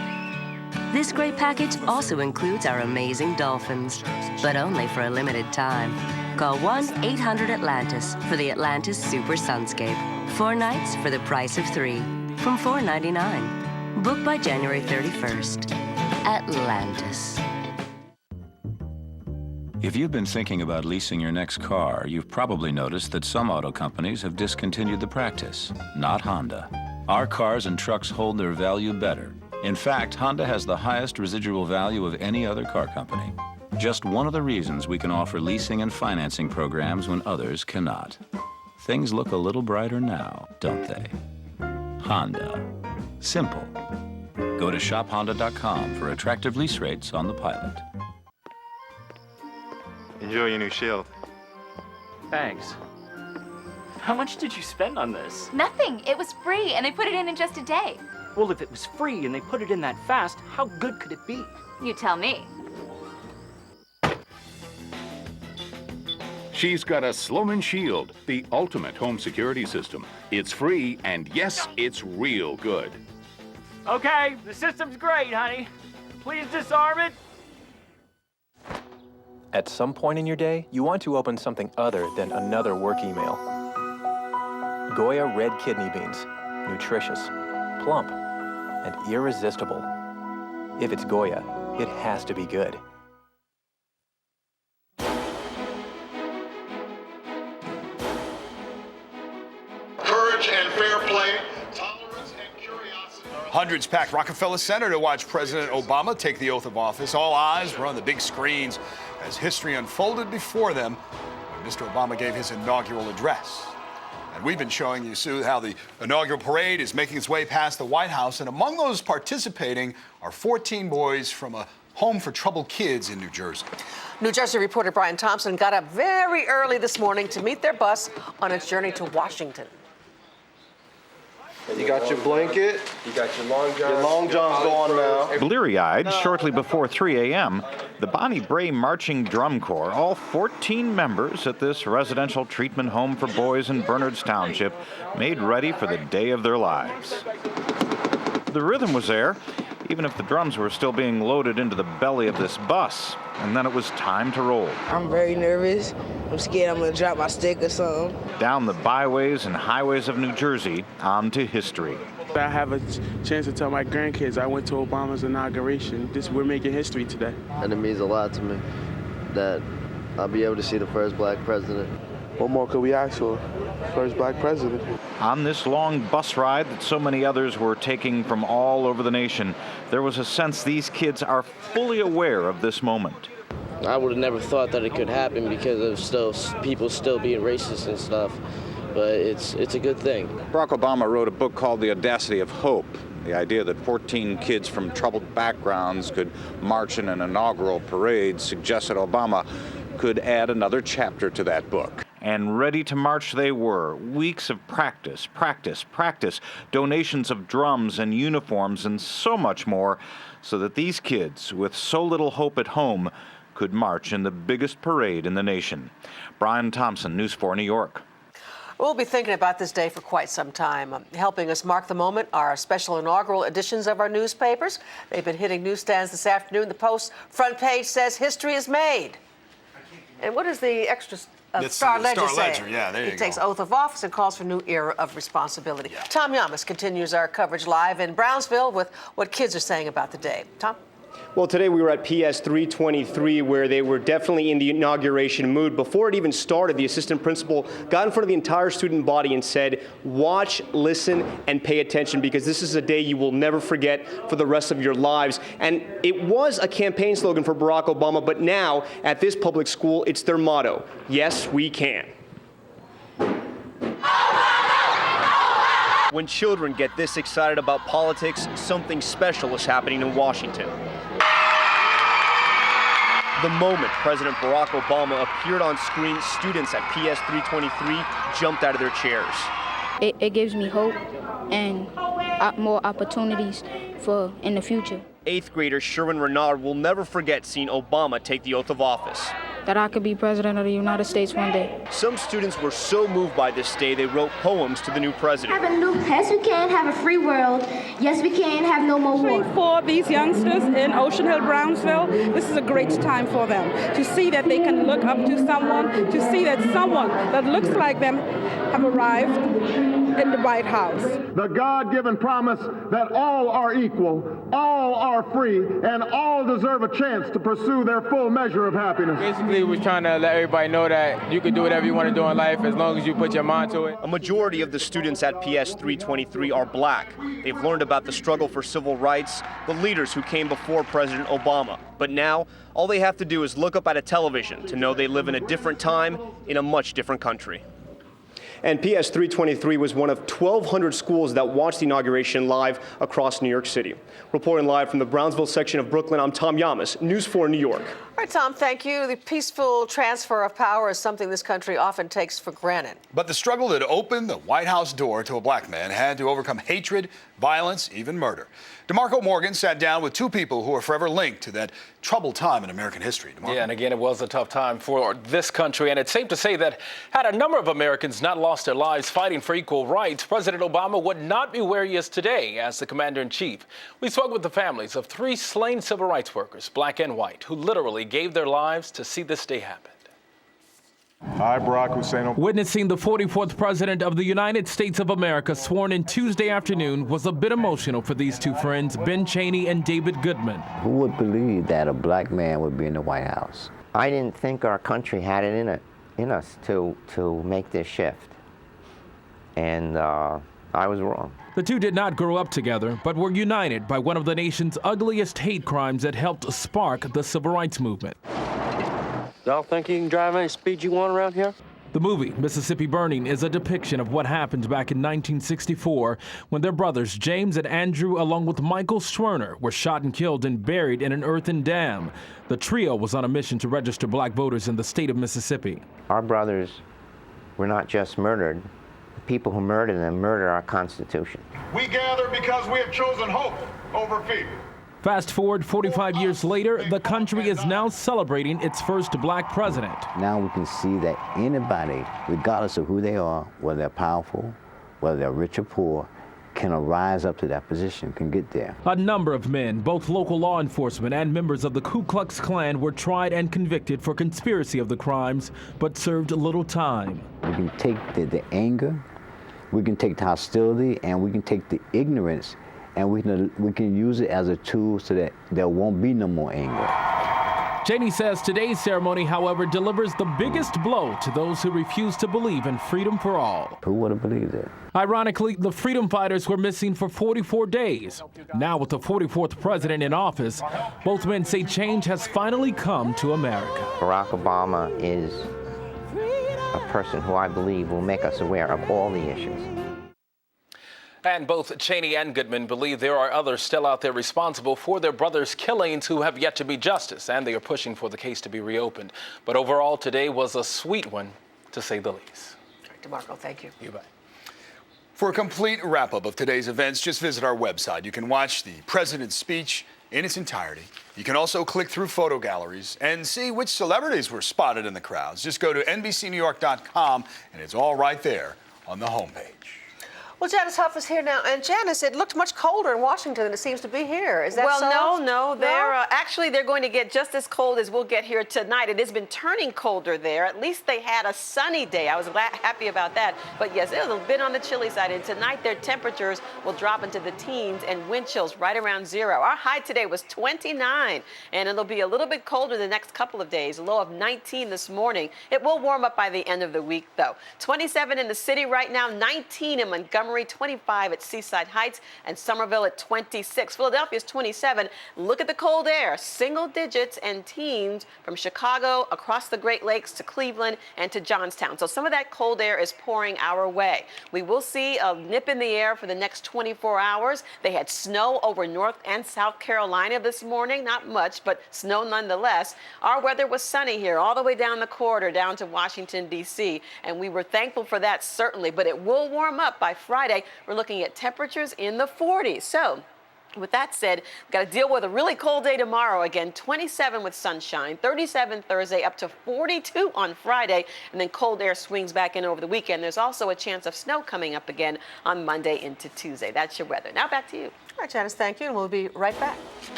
This great package also includes our amazing dolphins, but only for a limited time. Call 1-800-ATLANTIS for the Atlantis Super Sunscape. 4 nights for the price of 3, from $4.99. Book by January 31st. Atlantis. If you've been thinking about leasing your next car, you've probably noticed that some auto companies have discontinued the practice. Not Honda. Our cars and trucks hold their value better. In fact, Honda has the highest residual value of any other car company. Just one of the reasons we can offer leasing and financing programs when others cannot. Things look a little brighter now, don't they? Honda. Simple. Go to shophonda.com for attractive lease rates on the Pilot. Enjoy your new Shield. Thanks. How much did you spend on this? Nothing. It was free, and they put it in just a day. Well, if it was free and they put it in that fast, how good could it be? You tell me. She's got a Sloman Shield, the ultimate home security system. It's free, and yes, it's real good. Okay, the system's great, honey. Please disarm it. At some point in your day, you want to open something other than another work email. Goya red kidney beans. Nutritious, plump, and irresistible. If it's Goya, it has to be good. Courage and fair play, tolerance and curiosity. Hundreds packed Rockefeller Center to watch President Obama take the oath of office. All eyes were on the big screens as history unfolded before them when Mr. Obama gave his inaugural address. And we've been showing you, Sue, how the inaugural parade is making its way past the White House. And among those participating are 14 boys from a home for troubled kids in New Jersey. New Jersey reporter Brian Thompson got up very early this morning to meet their bus on its journey to Washington. You got your blanket. You got your long johns. Your long johns go on now. Bleary-eyed, shortly before 3 a.m., the Bonnie Bray Marching Drum Corps, all 14 members at this residential treatment home for boys in Bernards Township, made ready for the day of their lives. The rhythm was there, even if the drums were still being loaded into the belly of this bus. And then it was time to roll. I'm very nervous. I'm scared I'm going to drop my stick or something. Down the byways and highways of New Jersey, on to history. I have a chance to tell my grandkids I went to Obama's inauguration. We're making history today. And it means a lot to me that I'll be able to see the first black president. What more could we ask for? First black president. On this long bus ride that so many others were taking from all over the nation, there was a sense these kids are fully aware of this moment. I would have never thought that it could happen because of people still being racist and stuff, but it's a good thing. Barack Obama wrote a book called The Audacity of Hope. The idea that 14 kids from troubled backgrounds could march in an inaugural parade suggested Obama could add another chapter to that book. And ready to march they were. Weeks of practice, donations of drums and uniforms and so much more, so that these kids, with so little hope at home, could march in the biggest parade in the nation. Brian Thompson, News 4 New York. We'll be thinking about this day for quite some time. Helping us mark the moment are special inaugural editions of our newspapers. They've been hitting newsstands this afternoon. The Post front page says history is made. And what is the extra Star Ledger say? Yeah, there you go. He takes oath of office and calls for a new era of responsibility. Yeah. Tom Yamas continues our coverage live in Brownsville with what kids are saying about the day. Tom? Well, today we were at PS 323, where they were definitely in the inauguration mood. Before it even started, the assistant principal got in front of the entire student body and said, watch, listen, and pay attention, because this is a day you will never forget for the rest of your lives. And it was a campaign slogan for Barack Obama, but now at this public school, it's their motto, yes, we can. When children get this excited about politics, something special is happening in Washington. The moment President Barack Obama appeared on screen, students at PS 323 jumped out of their chairs. It gives me hope and more opportunities for in the future. 8th grader Sherwin Renard will never forget seeing Obama take the oath of office. That I could be president of the United States one day. Some students were so moved by this day, they wrote poems to the new president. Have a new, yes, we can have a free world. Yes, we can have no more war. For these youngsters in Ocean Hill, Brownsville, this is a great time for them to see that they can look up to someone, to see that someone that looks like them have arrived in the White House. The God-given promise that all are equal, all are free, and all deserve a chance to pursue their full measure of happiness. Basically, we're trying to let everybody know that you can do whatever you want to do in life as long as you put your mind to it. A majority of the students at PS 323 are black. They've learned about the struggle for civil rights, the leaders who came before President Obama. But now, all they have to do is look up at a television to know they live in a different time in a much different country. And PS 323 was one of 1,200 schools that watched the inauguration live across New York City. Reporting live from the Brownsville section of Brooklyn, I'm Tom Yamas, News 4 New York. All right, Tom, thank you. The peaceful transfer of power is something this country often takes for granted. But the struggle that opened the White House door to a black man had to overcome hatred, violence, even murder. DeMarco Morgan sat down with two people who are forever linked to that troubled time in American history. DeMarco. Yeah, and again, it was a tough time for this country, and it's safe to say that had a number of Americans not lost their lives fighting for equal rights, President Obama would not be where he is today as the commander-in-chief. We spoke with the families of 3 slain civil rights workers, black and white, who literally gave their lives to see this day happen. I, Barack Hussein. Witnessing the 44th President of the United States of America sworn in Tuesday afternoon was a bit emotional for these two friends, Ben Cheney and David Goodman. Who would believe that a black man would be in the White House? I didn't think our country had it in us to make this shift, and I was wrong. The two did not grow up together, but were united by one of the nation's ugliest hate crimes that helped spark the civil rights movement. Y'all think you can drive any speed you want around here? The movie, Mississippi Burning, is a depiction of what happened back in 1964 when their brothers James and Andrew, along with Michael Schwerner, were shot and killed and buried in an earthen dam. The trio was on a mission to register black voters in the state of Mississippi. Our brothers were not just murdered, people who murdered them murdered our Constitution. We gather because we have chosen hope over fear. Fast forward 45 years later, the country is now celebrating its first black president. Now we can see that anybody, regardless of who they are, whether they're powerful, whether they're rich or poor, can rise up to that position, can get there. A number of men, both local law enforcement and members of the Ku Klux Klan, were tried and convicted for conspiracy of the crimes, but served little time. We can take the anger, we can take the hostility, and we can take the ignorance, and we can use it as a tool so that there won't be no more anger. Cheney says today's ceremony, however, delivers the biggest blow to those who refuse to believe in freedom for all. Who would have believed it? Ironically, the freedom fighters were missing for 44 days. Now, with the 44th president in office, both men say change has finally come to America. Barack Obama is a person who I believe will make us aware of all the issues. And both Cheney and Goodman believe there are others still out there responsible for their brothers' killings who have yet to be justice, and they are pushing for the case to be reopened. But overall, today was a sweet one, to say the least. DeMarco, thank you. You bet. For a complete wrap-up of today's events, just visit our website. You can watch the president's speech in its entirety. You can also click through photo galleries and see which celebrities were spotted in the crowds. Just go to NBCNewYork.com, and it's all right there on the homepage. Well, Janice Huff is here now, and Janice, it looked much colder in Washington than it seems to be here. Is that so? Well, no. They're actually they're going to get just as cold as we'll get here tonight. It has been turning colder there. At least they had a sunny day. I was happy about that. But yes, it was a bit on the chilly side. And tonight their temperatures will drop into the teens and wind chills right around 0. Our high today was 29, and it'll be a little bit colder the next couple of days. A low of 19 this morning. It will warm up by the end of the week, though. 27 in the city right now, 19 in Montgomery. 25 at Seaside Heights, and Somerville at 26. Philadelphia's 27. Look at the cold air, single digits and teens from Chicago across the Great Lakes to Cleveland and to Johnstown. So some of that cold air is pouring our way. We will see a nip in the air for the next 24 hours. They had snow over North and South Carolina this morning. Not much, but snow nonetheless. Our weather was sunny here all the way down the corridor down to Washington, D.C., and we were thankful for that, certainly. But it will warm up by Friday. We're looking at temperatures in the 40s. So with that said, we've got to deal with a really cold day tomorrow. Again, 27 with sunshine, 37 Thursday, up to 42 on Friday, and then cold air swings back in over the weekend. There's also a chance of snow coming up again on Monday into Tuesday. That's your weather. Now back to you. All right, Janice, thank you, and we'll be right back.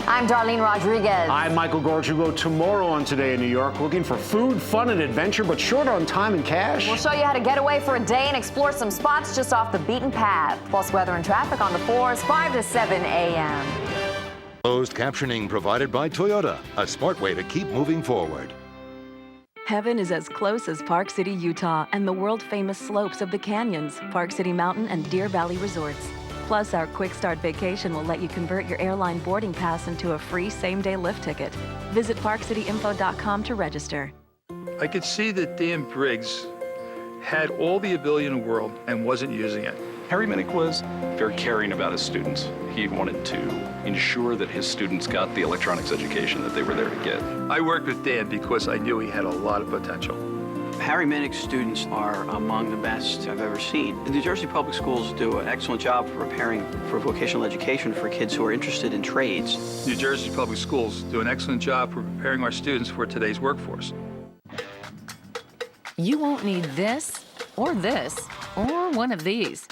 I'm Darlene Rodriguez. I'm Michael Gorchugo. Tomorrow on Today in New York, looking for food, fun, and adventure, but short on time and cash. We'll show you how to get away for a day and explore some spots just off the beaten path. Plus weather and traffic on the 4s, 5 to 7 a.m. Closed captioning provided by Toyota, a smart way to keep moving forward. Heaven is as close as Park City, Utah, and the world-famous slopes of the canyons, Park City Mountain and Deer Valley Resorts. Plus, our Quick Start vacation will let you convert your airline boarding pass into a free same-day lift ticket. Visit ParkCityInfo.com to register. I could see that Dan Briggs had all the ability in the world and wasn't using it. Harry Minnick was very caring about his students. He wanted to ensure that his students got the electronics education that they were there to get. I worked with Dan because I knew he had a lot of potential. Harry Minnick's students are among the best I've ever seen. The New Jersey Public Schools do an excellent job of preparing for vocational education for kids who are interested in trades. New Jersey Public Schools do an excellent job for preparing our students for today's workforce. You won't need this, or one of these.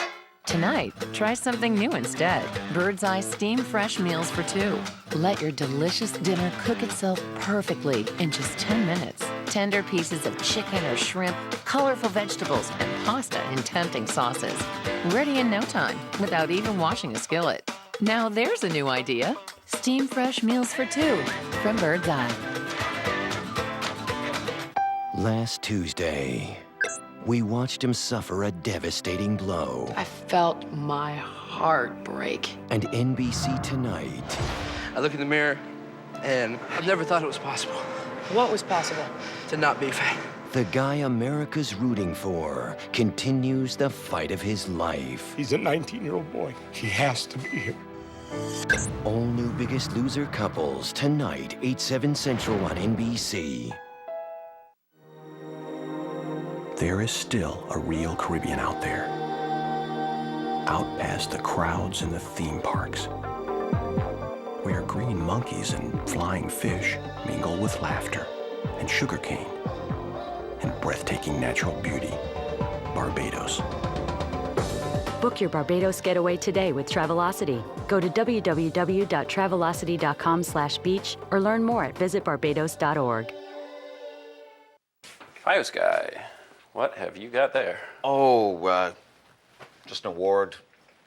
Tonight, try something new instead. Bird's Eye Steam Fresh Meals for 2. Let your delicious dinner cook itself perfectly in just 10 minutes. Tender pieces of chicken or shrimp, colorful vegetables, and pasta in tempting sauces. Ready in no time, without even washing a skillet. Now there's a new idea. Steam Fresh Meals for 2 from Bird's Eye. Last Tuesday, we watched him suffer a devastating blow. I felt my heart break. And NBC Tonight. I look in the mirror, and I've never thought it was possible. What was possible? To not be fat. The guy America's rooting for continues the fight of his life. He's a 19-year-old boy. He has to be here. All new Biggest Loser couples tonight, 8/7 Central on NBC. There is still a real Caribbean out there. Out past the crowds in the theme parks, where green monkeys and flying fish mingle with laughter and sugarcane and breathtaking natural beauty. Barbados. Book your Barbados getaway today with Travelocity. Go to www.travelocity.com/beach or learn more at visitbarbados.org. Fios guy, what have you got there? Oh, just an award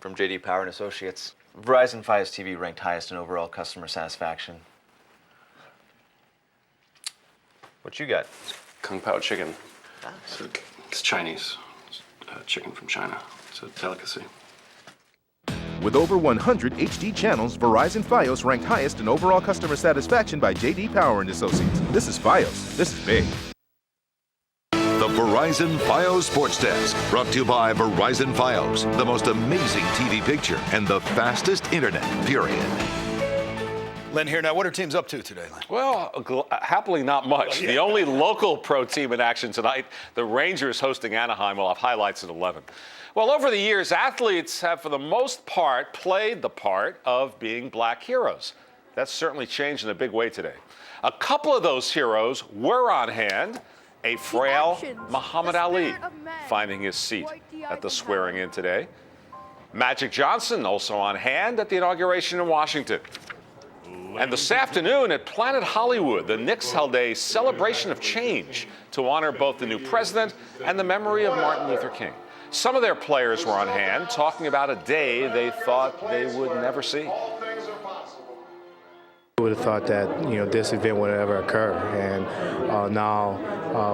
from J.D. Power and Associates. Verizon Fios TV ranked highest in overall customer satisfaction. What you got? Kung Pao chicken. It's Chinese. Chicken from China. It's a delicacy. With over 100 HD channels, Verizon Fios ranked highest in overall customer satisfaction by J.D. Power and Associates. This is Fios. This is big. The Verizon Fios Sports Desk, brought to you by Verizon Fios, the most amazing TV picture and the fastest internet, period. Len here. Now, what are teams up to today, Len? Well, happily not much. The only local pro team in action tonight, the Rangers hosting Anaheim. We'll have highlights at 11. Well, over the years, athletes have, for the most part, played the part of being black heroes. That's certainly changed in a big way today. A couple of those heroes were on hand. A frail Muhammad Ali finding his seat at the swearing-in today. Magic Johnson also on hand at the inauguration in Washington. And this afternoon at Planet Hollywood, the Knicks held a celebration of change to honor both the new president and the memory of Martin Luther King. Some of their players were on hand talking about a day they thought they would never see. We would have thought that this event would ever occur, and now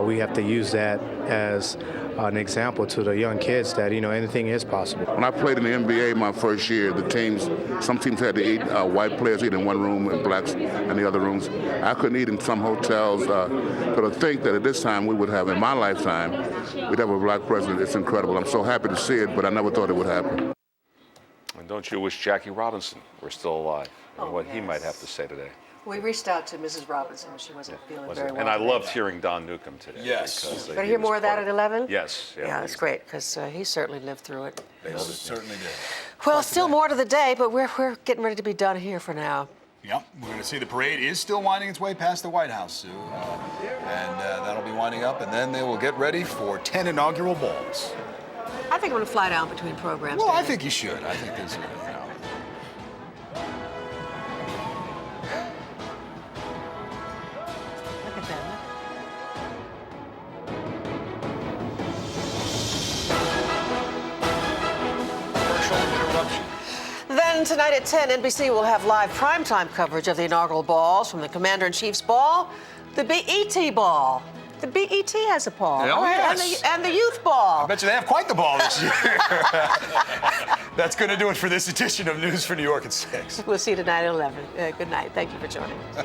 we have to use that as an example to the young kids that anything is possible. When I played in the NBA my first year, some teams had to eat white players eat in one room and blacks in the other rooms. I couldn't eat in some hotels, but to think that at this time we would have, in my lifetime, we'd have a black president, it's incredible. I'm so happy to see it, but I never thought it would happen. And don't you wish Jackie Robinson were still alive and what he might have to say today? We reached out to Mrs. Robinson when she wasn't feeling very well. And I loved hearing Don Newcomb today. Yes. Going to hear more of that at 11? Yes. Yeah, that's great, because he certainly lived through it. They certainly did. Well, still more to the day, but we're getting ready to be done here for now. Yep, we're going to see the parade is still winding its way past the White House, Sue. And that'll be winding up, and then they will get ready for 10 inaugural balls. I think I'm going to fly down between programs. Well, I think you should. I think there's Look at that. Then tonight at 10, NBC will have live primetime coverage of the inaugural balls, from the Commander-in-Chief's ball, the BET ball. The BET has a ball. Oh, yes. And the youth ball. I bet you they have quite the ball this year. That's going to do it for this edition of News for New York at 6. We'll see you tonight at 11. Good night. Thank you for joining us.